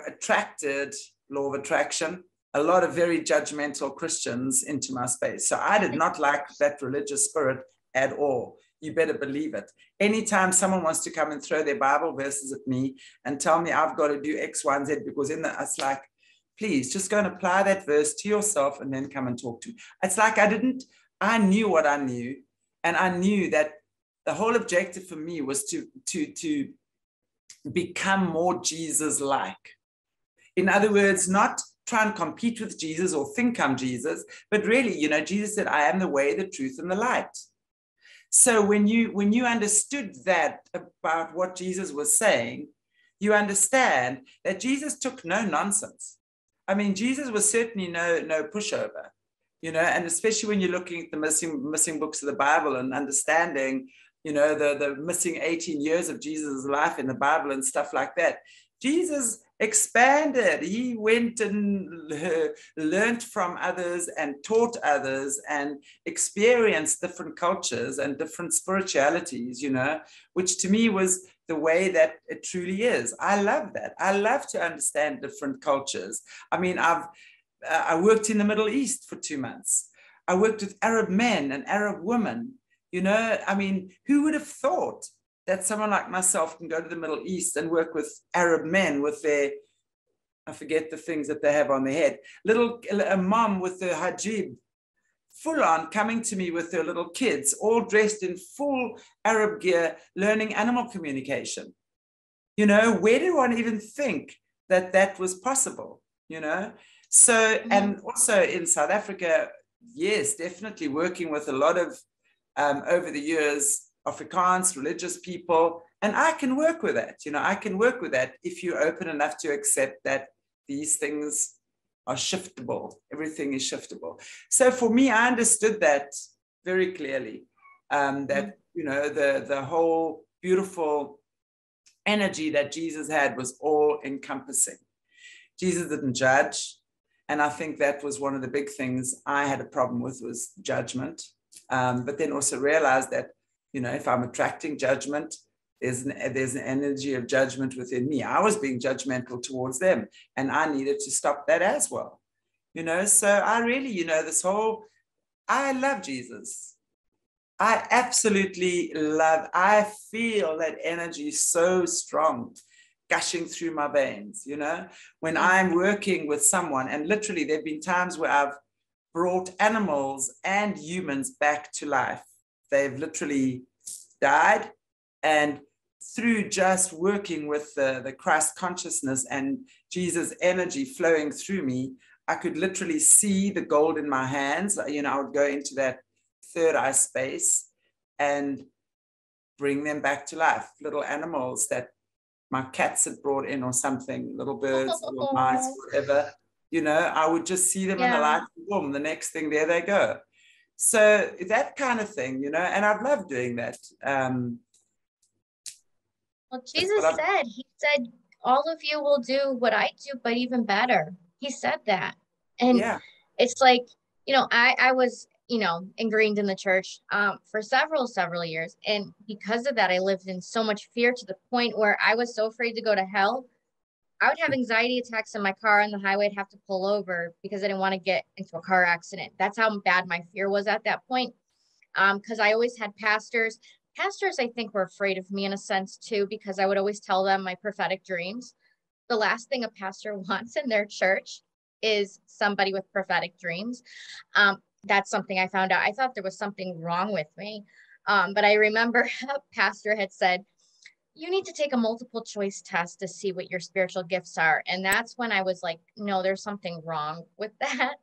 attracted, law of attraction, a lot of very judgmental Christians into my space. So I did not like that religious spirit at all. You better believe it. Anytime someone wants to come and throw their Bible verses at me and tell me I've got to do X, Y, and Z, because it's like, please just go and apply that verse to yourself and then come and talk to me. It's like I knew what I knew. And I knew that the whole objective for me was to become more Jesus-like. In other words, not try and compete with Jesus or think I'm Jesus, but really, Jesus said, I am the way, the truth, and the light. So when you understood that about what Jesus was saying, you understand that Jesus took no nonsense. Jesus was certainly no pushover. And especially when you're looking at the missing books of the Bible and understanding, the missing 18 years of Jesus' life in the Bible and stuff like that. Jesus expanded. He went and learned from others and taught others and experienced different cultures and different spiritualities, which to me was the way that it truly is. I love that. I love to understand different cultures. I worked in the Middle East for 2 months. I worked with Arab men and Arab women. Who would have thought that someone like myself can go to the Middle East and work with Arab men with I forget the things that they have on their head. A mom with her hijab, full on, coming to me with her little kids, all dressed in full Arab gear, learning animal communication. Where did one even think that was possible, So, and also in South Africa, yes, definitely working with a lot of, over the years, Afrikaans, religious people, and I can work with that. You know, I can work with that if you're open enough to accept that these things are shiftable. Everything is shiftable. So for me, I understood that very clearly, that, you know, the whole beautiful energy that Jesus had was all encompassing. Jesus didn't judge. And I think that was one of the big things I had a problem with, was judgment. But then also realized that, you know, if I'm attracting judgment, there's an energy of judgment within me. I was being judgmental towards them, and I needed to stop that as well. You know, so I really, you know, I love Jesus. I absolutely I feel that energy so strong, gushing through my veins, you know, when I'm working with someone. And literally there've been times where I've brought animals and humans back to life. They've literally died, and through just working with the Christ consciousness and Jesus energy flowing through me, I could literally see the gold in my hands. You know, I would go into that third eye space and bring them back to life. Little animals that my cats had brought in or something, little birds, little mice, whatever, you know, I would just see them in the light, boom, the next thing, there they go. So that kind of thing, you know, and I've loved doing that. Well, Jesus said, he said, all of you will do what I do, but even better. He said that. And it's like, you know, I was, you know, ingrained in the church for several years. And because of that, I lived in so much fear, to the point where I was so afraid to go to hell. I would have anxiety attacks in my car on the highway. I'd have to pull over because I didn't want to get into a car accident. That's how bad my fear was at that point. Because I always had pastors. Pastors, I think, were afraid of me in a sense too, because I would always tell them my prophetic dreams. The last thing a pastor wants in their church is somebody with prophetic dreams. That's something I found out. I thought there was something wrong with me. But I remember a pastor had said, you need to take a multiple choice test to see what your spiritual gifts are. And that's when I was like, no, there's something wrong with that.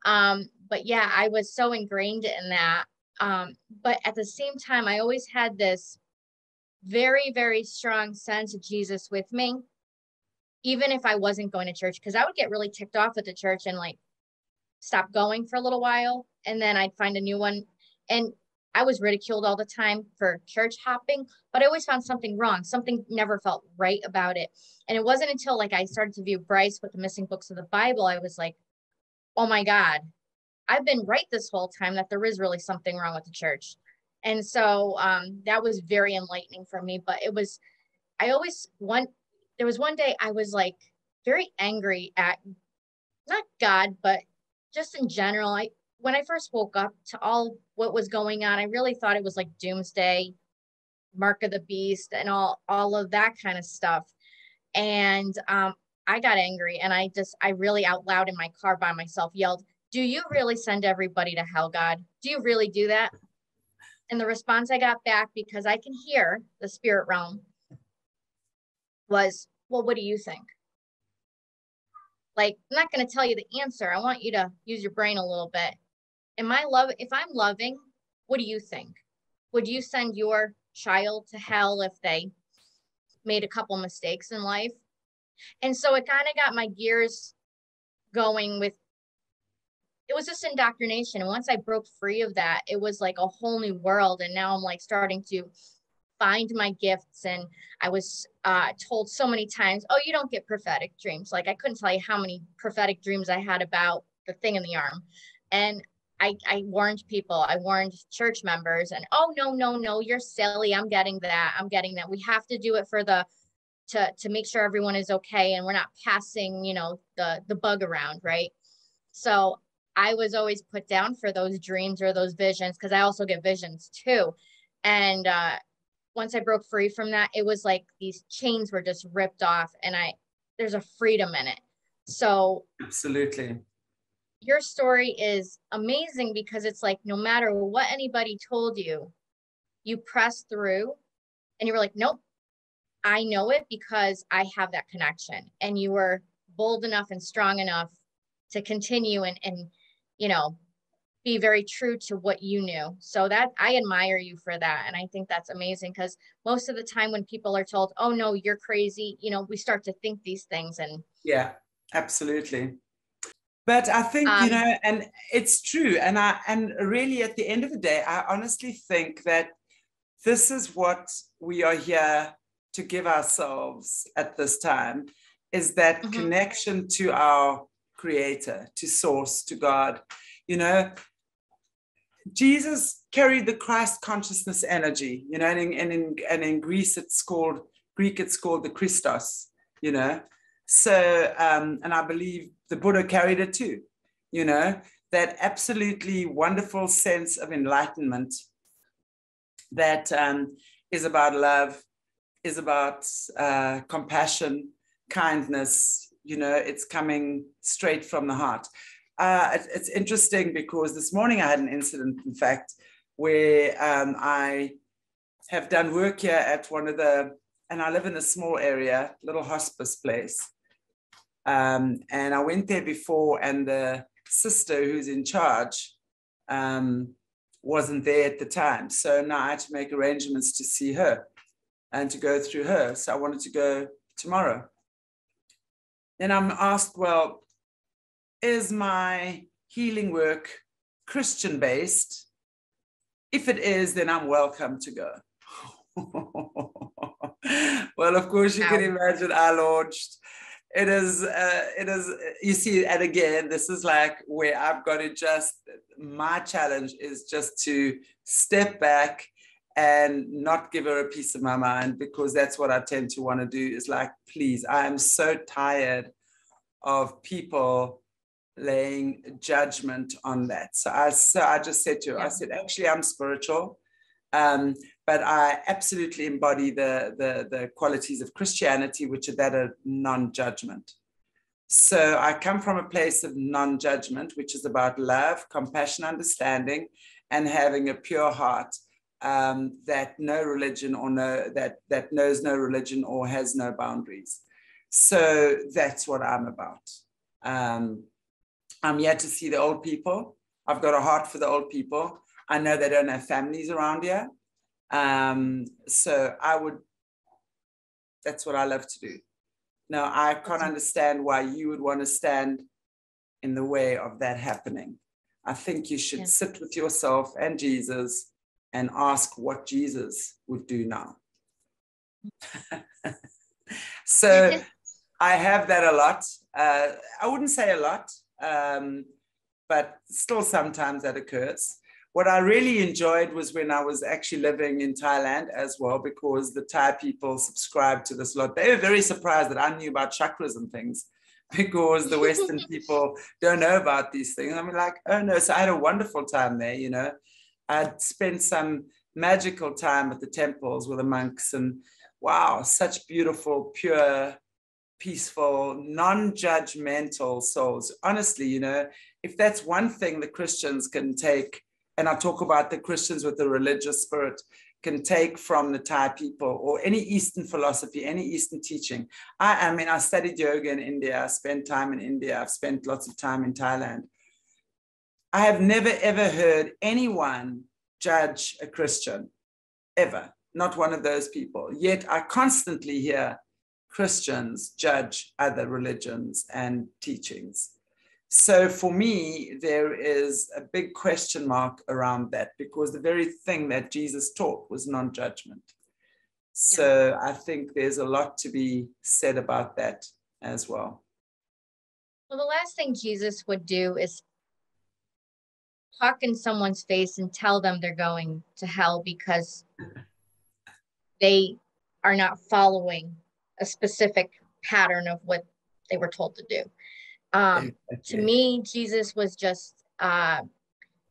But yeah, I was so ingrained in that. But at the same time, I always had this very, very strong sense of Jesus with me, even if I wasn't going to church, because I would get really ticked off at the church and like stop going for a little while. And then I'd find a new one. And I was ridiculed all the time for church hopping, but I always found something wrong. Something never felt right about it. And it wasn't until like I started to view Bryce with the missing books of the Bible, I was like, oh my God, I've been right this whole time that there is really something wrong with the church. And so that was very enlightening for me. But it was, there was one day I was like very angry at not God, but just in general. When I first woke up to all what was going on, I really thought it was like doomsday, mark of the beast, and all of that kind of stuff. And I got angry, and I really out loud in my car by myself yelled, do you really send everybody to hell, God? Do you really do that? And the response I got back, because I can hear the spirit realm, was, well, what do you think? Like, I'm not going to tell you the answer. I want you to use your brain a little bit. If I'm loving, what do you think? Would you send your child to hell if they made a couple mistakes in life? And so it kind of got my gears going with, it was just indoctrination. And once I broke free of that, it was like a whole new world. And now I'm like starting to find my gifts. And I was told so many times, oh, you don't get prophetic dreams. Like I couldn't tell you how many prophetic dreams I had about the thing in the arm. And I warned people, I warned church members, and oh, no, you're silly. I'm getting that. We have to do it for to make sure everyone is okay. And we're not passing, you know, the bug around. Right. So I was always put down for those dreams or those visions, because I also get visions too. And once I broke free from that, it was like these chains were just ripped off, and there's a freedom in it. So absolutely. Your story is amazing, because it's like, no matter what anybody told you, you pressed through and you were like, nope, I know it because I have that connection. And you were bold enough and strong enough to continue and you know, be very true to what you knew. So that I admire you for that. And I think that's amazing, because most of the time when people are told, oh no, you're crazy, you know, we start to think these things. And yeah, absolutely. But I think, and it's true. And really at the end of the day, I honestly think that this is what we are here to give ourselves at this time, is that connection to our creator, to source, to God. Jesus carried the Christ consciousness energy, and in Greek it's called the Christos, So, and I believe the Buddha carried it too, that absolutely wonderful sense of enlightenment that is about love, is about compassion, kindness, it's coming straight from the heart. It's interesting because this morning I had an incident, in fact, where I have done work here at and I live in a small area, little hospice place. And I went there before, and the sister who's in charge wasn't there at the time. So now I had to make arrangements to see her and to go through her. So I wanted to go tomorrow. Then I'm asked, well, is my healing work Christian-based? If it is, then I'm welcome to go. Well, of course, you can imagine I launched. It is, you see, and again, this is like where I've got to my challenge is just to step back and not give her a piece of my mind, because that's what I tend to want to do, is like, please, I am so tired of people laying judgment on that. So I just said to her, I said, actually, I'm spiritual, but I absolutely embody the qualities of Christianity, which are that of non-judgment. So I come from a place of non-judgment, which is about love, compassion, understanding, and having a pure heart that no religion that knows no religion or has no boundaries. So that's what I'm about. I'm here to see the old people. I've got a heart for the old people. I know they don't have families around here. So that's what I love to do. Now, I can't understand why you would want to stand in the way of that happening. I think you should sit with yourself and Jesus and ask what Jesus would do now. So I have that a lot. I wouldn't say a lot, but still sometimes that occurs. What I really enjoyed was when I was actually living in Thailand as well, because the Thai people subscribe to this lot. They were very surprised that I knew about chakras and things, because the Western people don't know about these things. I'm like, oh no. So I had a wonderful time there, I'd spent some magical time at the temples with the monks, and wow, such beautiful, pure, peaceful, non-judgmental souls. Honestly, if that's one thing the Christians can take, and I talk about the Christians with the religious spirit, can take from the Thai people or any Eastern philosophy, any Eastern teaching. I mean, I studied yoga in India. I spent time in India. I've spent lots of time in Thailand. I have never, ever heard anyone judge a Christian, ever. Not one of those people. Yet I constantly hear Christians judge other religions and teachings. So for me, there is a big question mark around that, because the very thing that Jesus taught was non-judgment. So I think there's a lot to be said about that as well. Well, the last thing Jesus would do is talk in someone's face and tell them they're going to hell because they are not following a specific pattern of what they were told to do. To me, Jesus was just,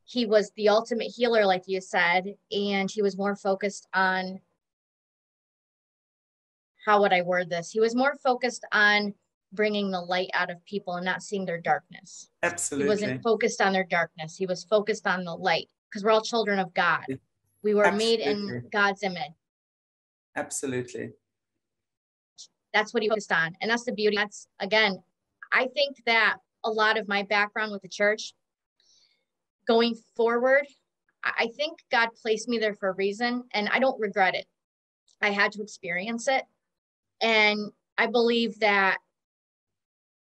he was the ultimate healer, like you said, and he was more focused on, how would I word this? He was more focused on bringing the light out of people and not seeing their darkness. Absolutely. He wasn't focused on their darkness. He was focused on the light, because we're all children of God. We were made in God's image. Absolutely. That's what he focused on. And that's the beauty. That's, again, I think that a lot of my background with the church, going forward, I think God placed me there for a reason, and I don't regret it. I had to experience it. And I believe that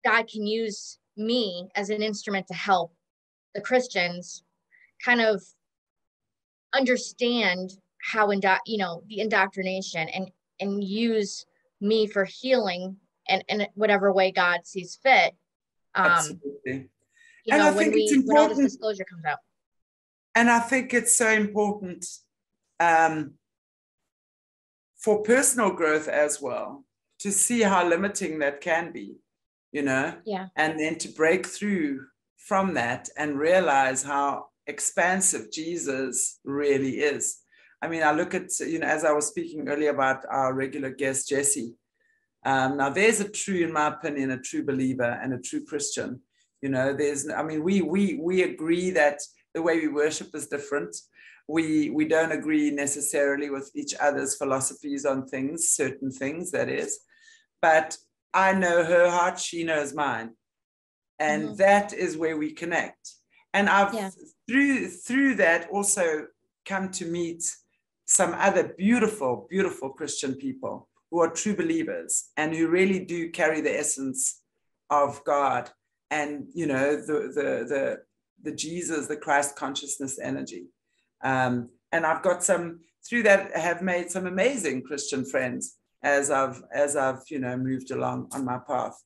God can use me as an instrument to help the Christians kind of understand how, the indoctrination, and use me for healing and in whatever way God sees fit. Absolutely. And I think it's when all this important, disclosure comes out. and I think it's so important for personal growth as well, to see how limiting that can be, Yeah. and then to break through from that and realize how expansive Jesus really is. I mean, I look at, as I was speaking earlier about our regular guest, Jesse. Now, there's in my opinion, a true believer and a true Christian. We agree that the way we worship is different. We don't agree necessarily with each other's philosophies on things, certain things, that is. But I know her heart, she knows mine. And that is where we connect. And I've, through that, also come to meet some other beautiful, beautiful Christian people who are true believers and who really do carry the essence of God and, the Jesus, the Christ consciousness energy. And I've got through that, have made some amazing Christian friends as I've moved along on my path.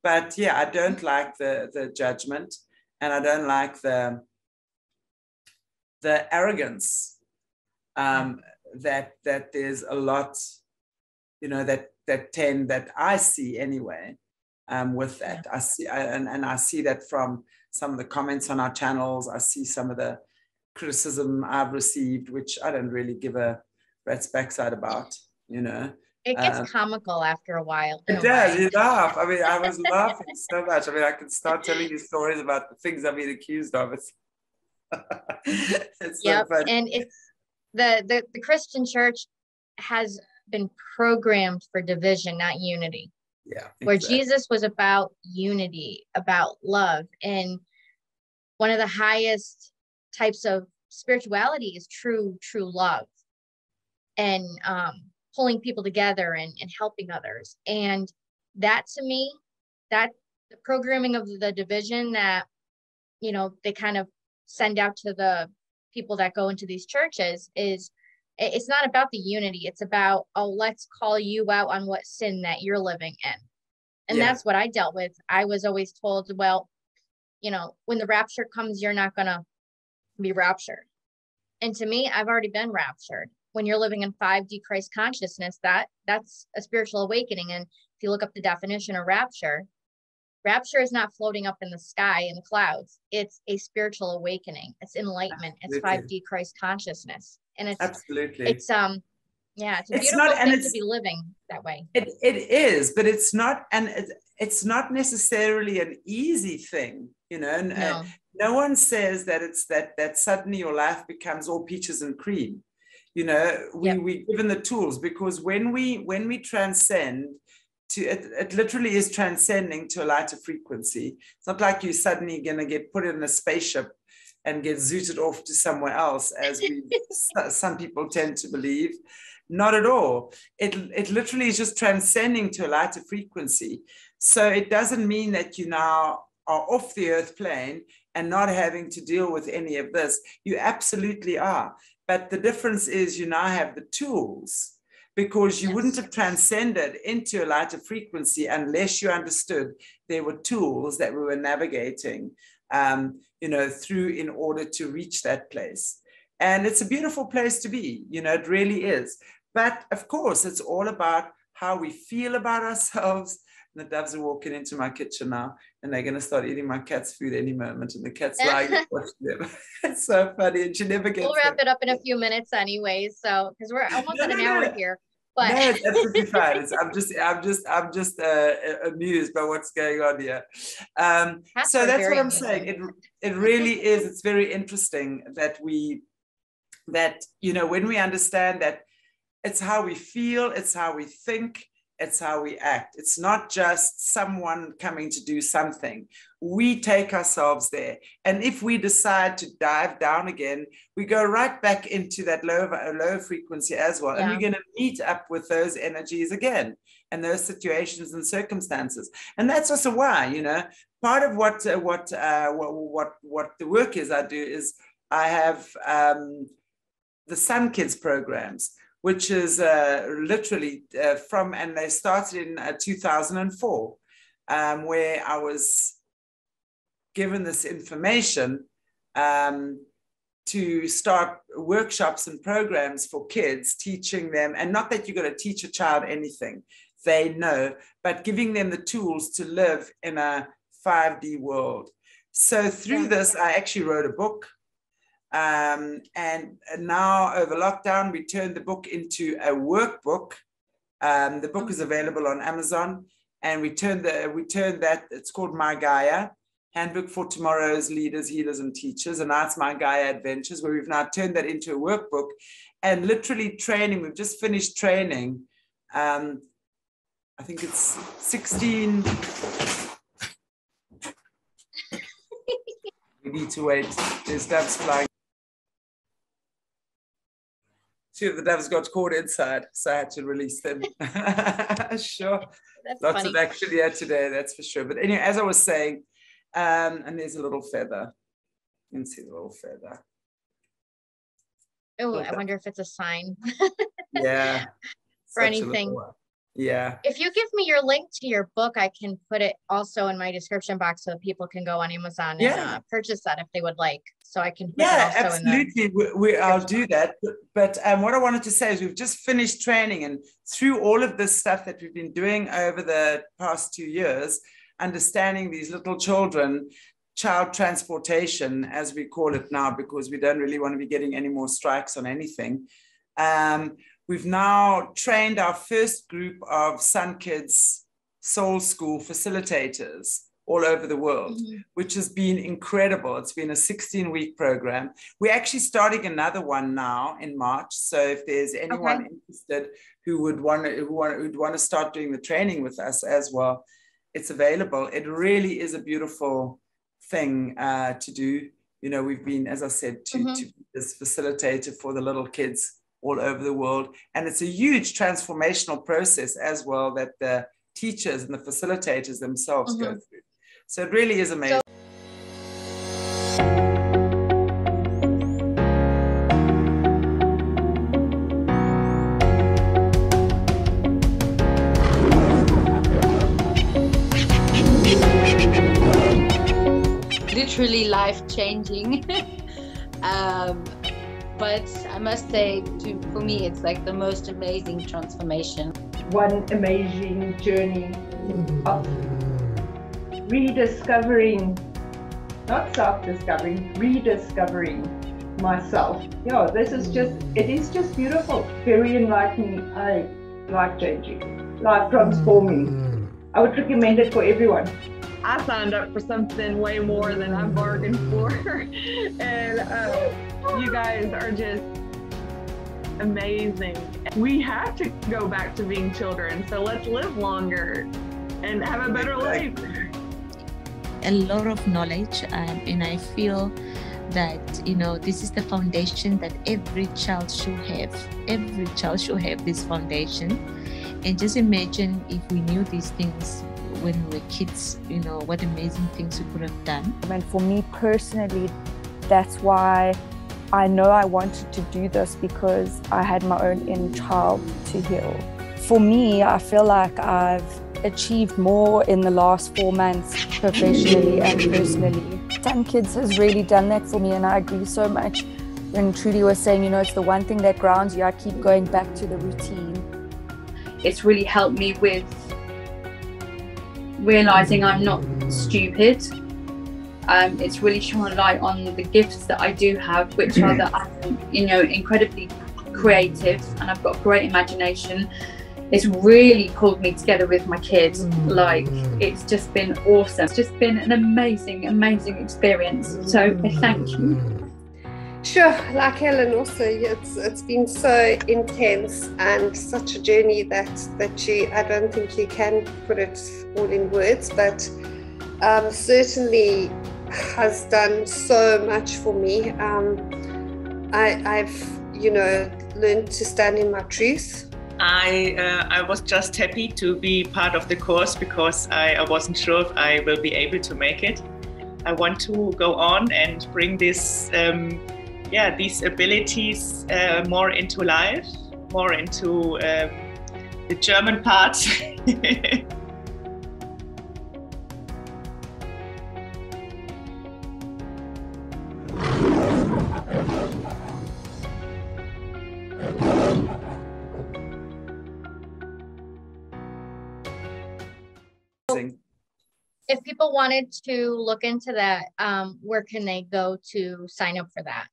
But yeah, I don't like the judgment, and I don't like the arrogance, that there's a lot, that I see anyway, with that. I see, and I see that from some of the comments on our channels. I see some of the criticism I've received, which I don't really give a rat's backside about, It gets comical after a while. It does. You laugh. I mean, I was laughing so much. I mean, I can start telling you stories about the things I've been accused of. It's so funny. And it's the Christian church has been programmed for division, not unity. Yeah. Exactly. Where Jesus was about unity, about love. And one of the highest types of spirituality is true love. And pulling people together and helping others. And that, to me, that the programming of the division that, they kind of send out to the people that go into these churches it's not about the unity. It's about, let's call you out on what sin that you're living in. And that's what I dealt with. I was always told, well, when the rapture comes, you're not going to be raptured. And to me, I've already been raptured. When you're living in 5D Christ consciousness, that's a spiritual awakening. And if you look up the definition of rapture is not floating up in the sky in the clouds. It's a spiritual awakening. It's enlightenment. Absolutely. It's 5D Christ consciousness. And it's absolutely, it's a beautiful thing to be living that way. It is, but it's not, and it's not necessarily an easy thing, no one says that it's that suddenly your life becomes all peaches and cream. We're given the tools, because when we transcend to it literally is transcending to a lighter frequency. It's not like you're suddenly going to get put in a spaceship and get zooted off to somewhere else, as some people tend to believe. Not at all. It literally is just transcending to a lighter frequency. So it doesn't mean that you now are off the earth plane and not having to deal with any of this. You absolutely are. But the difference is you now have the tools, because you wouldn't have transcended into a lighter frequency unless you understood there were tools that we were navigating, through in order to reach that place. And it's a beautiful place to be, it really is. But of course, it's all about how we feel about ourselves. And the doves are walking into my kitchen now, and they're going to start eating my cat's food any moment. And the cat's lying to watch them. It's so funny, and she never gets. We'll wrap it up in a few minutes, anyways. So, because we're almost at an hour here. But no, it's absolutely fine. I'm just amused by what's going on here. So that's what I'm saying. It really is. It's very interesting that when we understand that it's how we feel, it's how we think, it's how we act. It's not just someone coming to do something. We take ourselves there. And if we decide to dive down again, we go right back into that low frequency as well. And we're going to meet up with those energies again and those situations and circumstances. And that's also why, you know, part of what the work is I do is I have the Sun Kids programs, which is literally and they started in 2004, where I was given this information to start workshops and programs for kids, teaching them, and not that you're going to teach a child anything, they know, but giving them the tools to live in a 5D world. So through this, I actually wrote a book. And now over lockdown, we turned the book into a workbook. The book is available on Amazon, and we turned that, it's called My Gaia, Handbook for Tomorrow's Leaders, Healers, and Teachers. And now it's My Gaia Adventures, where we've now turned that into a workbook and literally training. We've just finished training. I think it's 16. We need to wait. There's doves flying. Two of the doves got caught inside, so I had to release them. Sure. That's lots funny. Of action here today, that's for sure. But anyway, as I was saying, and there's a little feather. You can see the little feather. Oh, I wonder if it's a sign. Yeah. For anything. Yeah. If you give me your link to your book, I can put it also in my description box so that people can go on Amazon and purchase that if they would like. So I can put it also absolutely. I'll do that. But what I wanted to say is we've just finished training, and through all of this stuff that we've been doing over the past 2 years, understanding these little children, child transportation, as we call it now, because we don't really want to be getting any more strikes on anything. We've now trained our first group of Sun Kids Soul School facilitators all over the world, which has been incredible. It's been a 16-week program. We're actually starting another one now in March. So if there's anyone interested who would want to start doing the training with us as well, it's available. It really is a beautiful thing to do. You know, we've been, as I said, to be this facilitator for the little kids all over the world. And it's a huge transformational process as well that the teachers and the facilitators themselves go through. So it really is amazing. Literally life-changing. But I must say, for me, it's like the most amazing transformation. One amazing journey of rediscovering, not self-discovering, rediscovering myself. Yeah, it is just beautiful, very enlightening, life-changing, life-transforming. I would recommend it for everyone. I signed up for something way more than I bargained for. And you guys are just amazing. We have to go back to being children, so let's live longer and have a better life. A lot of knowledge, and I feel that, you know, this is the foundation that every child should have. Every child should have this foundation. And just imagine if we knew these things when we were kids, you know, what amazing things we could have done. And for me personally, that's why I know I wanted to do this, because I had my own inner child to heal. For me, I feel like I've achieved more in the last 4 months, professionally and personally. Sun Kids has really done that for me, and I agree so much when Trudy was saying, you know, it's the one thing that grounds you. I keep going back to the routine. It's really helped me with realising I'm not stupid. It's really shone a light on the gifts that I do have, which are that I'm, you know, incredibly creative and I've got a great imagination. It's really pulled me together with my kids. Like, it's just been awesome. It's just been an amazing, amazing experience. So thank you. Sure, like Helen also, it's been so intense and such a journey that I don't think you can put it all in words, but certainly has done so much for me. I've learned to stand in my truth. I was just happy to be part of the course because I wasn't sure if I will be able to make it. I want to go on and bring this these abilities more into life, more into the German part. If people wanted to look into that, where can they go to sign up for that?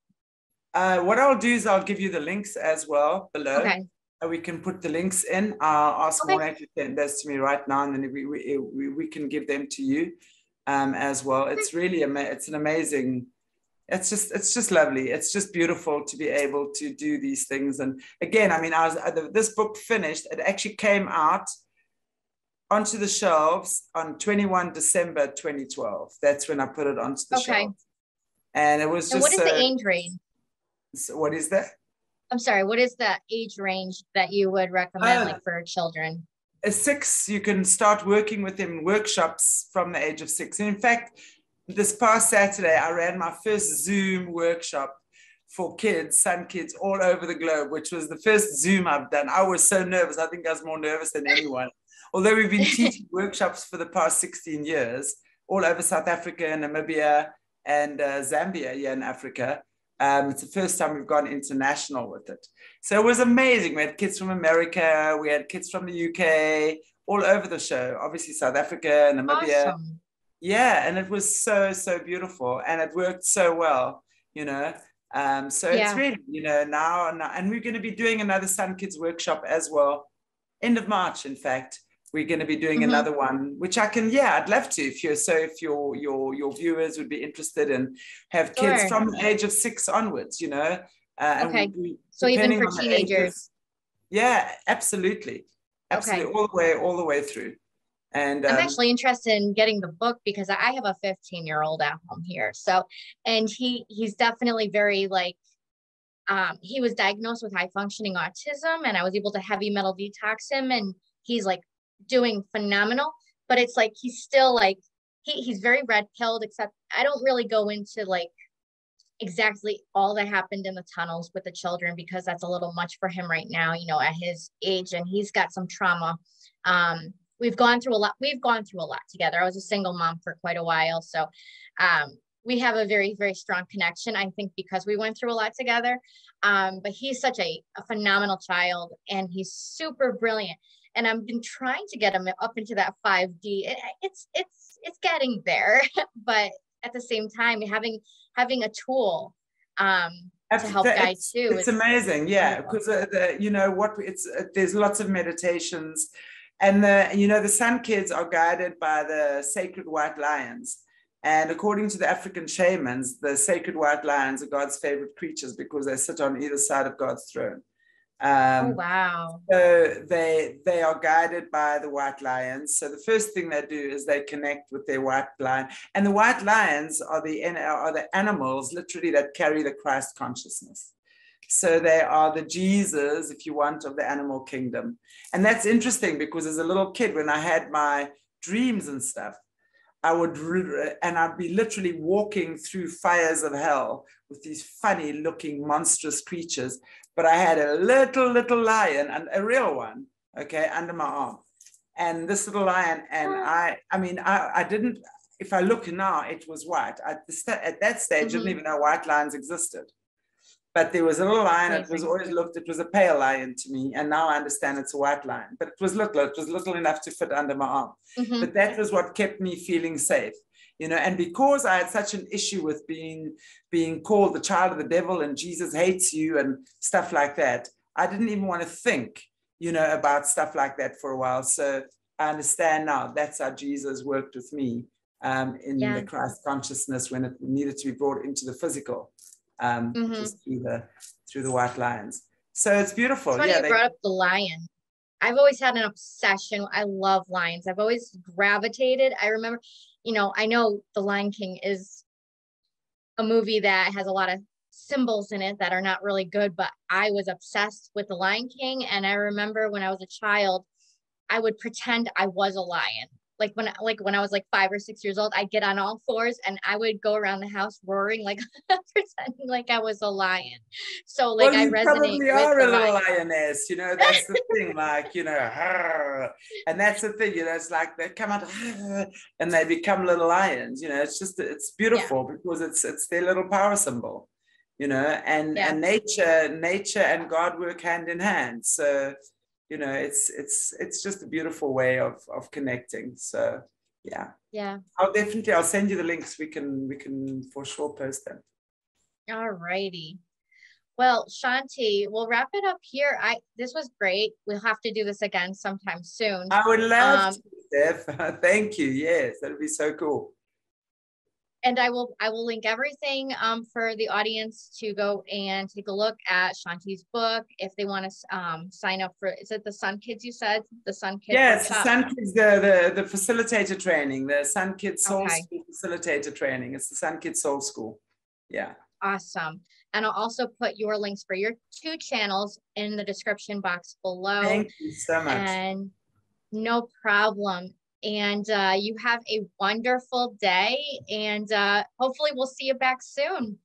What I'll do is I'll give you the links as well below. Okay. We can put the links in. I'll ask Okay. Morna to send those to me right now, and then we can give them to you as well. It's really it's an amazing. It's just lovely. It's just beautiful to be able to do these things. And again, I mean, this book finished. It actually came out onto the shelves on 21 December 2012. That's when I put it onto the shelves. And it was just. And what is the age range? So what is that? I'm sorry, what is the age range that you would recommend like for children? 6, you can start working with them in workshops from the age of 6. And in fact, this past Saturday, I ran my first Zoom workshop for kids, son kids all over the globe, which was the first Zoom I've done. I was so nervous. I think I was more nervous than anyone. Although we've been teaching workshops for the past 16 years, all over South Africa, Namibia, and Zambia here in Africa. It's the first time we've gone international with it. So it was amazing. We had kids from America. We had kids from the UK, all over the show. Obviously, South Africa, Namibia. Awesome. Yeah, and it was so beautiful. And it worked so well, So it's really, now, and we're going to be doing another Sun Kids workshop as well. End of March, in fact. We're going to be doing another one, which I'd love to. If your viewers would be interested and have kids from the age of 6 onwards, Okay. So even for teenagers. Yeah, absolutely. Absolutely. All the way through. And I'm actually interested in getting the book because I have a 15-year-old at home here. So, and he's definitely very he was diagnosed with high functioning autism, and I was able to heavy metal detox him, and he's doing phenomenal, but it's he's still he's very red pilled, except I don't really go into exactly all that happened in the tunnels with the children because that's a little much for him right now, at his age, and he's got some trauma. We've gone through a lot together. I was a single mom for quite a while, so we have a very, very strong connection, I think, because we went through a lot together. But he's such a phenomenal child, and he's super brilliant. And I've been trying to get him up into that 5D. It's getting there, but at the same time, having a tool to help guide too. It's amazing, yeah, because there's lots of meditations, and the Sun Kids are guided by the sacred white lions. And according to the African shamans, the sacred white lions are God's favorite creatures because they sit on either side of God's throne. Oh, wow. So they are guided by the white lions. So the first thing they do is they connect with their white lion. And the white lions are the animals literally that carry the Christ consciousness. So they are the Jesus, if you want, of the animal kingdom. And that's interesting because as a little kid, when I had my dreams and stuff, I'd be literally walking through fires of hell with these funny looking monstrous creatures. But I had a little lion, and a real one, okay, under my arm. And this little lion, and I didn't, if I look now, it was white. At that stage, I didn't even know white lions existed. But there was a little lion, it was a pale lion to me, and now I understand it's a white lion. But it was little enough to fit under my arm. But that was what kept me feeling safe. And because I had such an issue with being called the child of the devil and Jesus hates you and stuff like that, I didn't even want to think, about stuff like that for a while. So I understand now that's how Jesus worked with me in the Christ consciousness when it needed to be brought into the physical. just through the white lines. So it's beautiful. It's funny you brought up the lion. I've always had an obsession. I love lions. I've always gravitated. I remember, you know, I know The Lion King is a movie that has a lot of symbols in it that are not really good, but I was obsessed with The Lion King. And I remember when I was a child, I would pretend I was a lion. Like when I was like 5 or 6 years old, I'd get on all fours and I would go around the house roaring, like pretending like I was a lion. So like, I resonate probably are with a the little lion. lioness, you know, that's the thing, like, you know, and that's the thing, you know, it's like they come out and they become little lions, you know, it's beautiful because it's their little power symbol, you know, and nature and God work hand in hand. So, you know, it's just a beautiful way of connecting. So yeah, I'll send you the links. We can for sure post them. All righty. Well, Shanti, we'll wrap it up here. This was great. We'll have to do this again sometime soon. I would love to, Steph. Thank you. Yes, that'd be so cool. And I will link everything for the audience to go and take a look at Shanti's book if they want to sign up for. Is it the Sun Kids? You said the Sun Kids. Yeah, it's the Sun Kids, the facilitator training, the Sun Kids Soul School facilitator training. It's the Sun Kids Soul School. Yeah. Awesome. And I'll also put your links for your 2 channels in the description box below. Thank you so much. And no problem. And you have a wonderful day, and hopefully we'll see you back soon.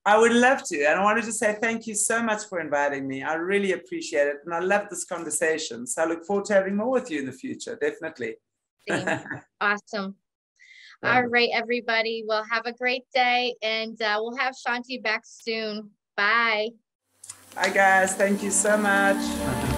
I would love to. And I wanted to say thank you so much for inviting me. I really appreciate it. And I love this conversation. So I look forward to having more with you in the future. Definitely. Awesome. All right, everybody. Well, have a great day, and we'll have Shanti back soon. Bye. Bye, guys. Thank you so much.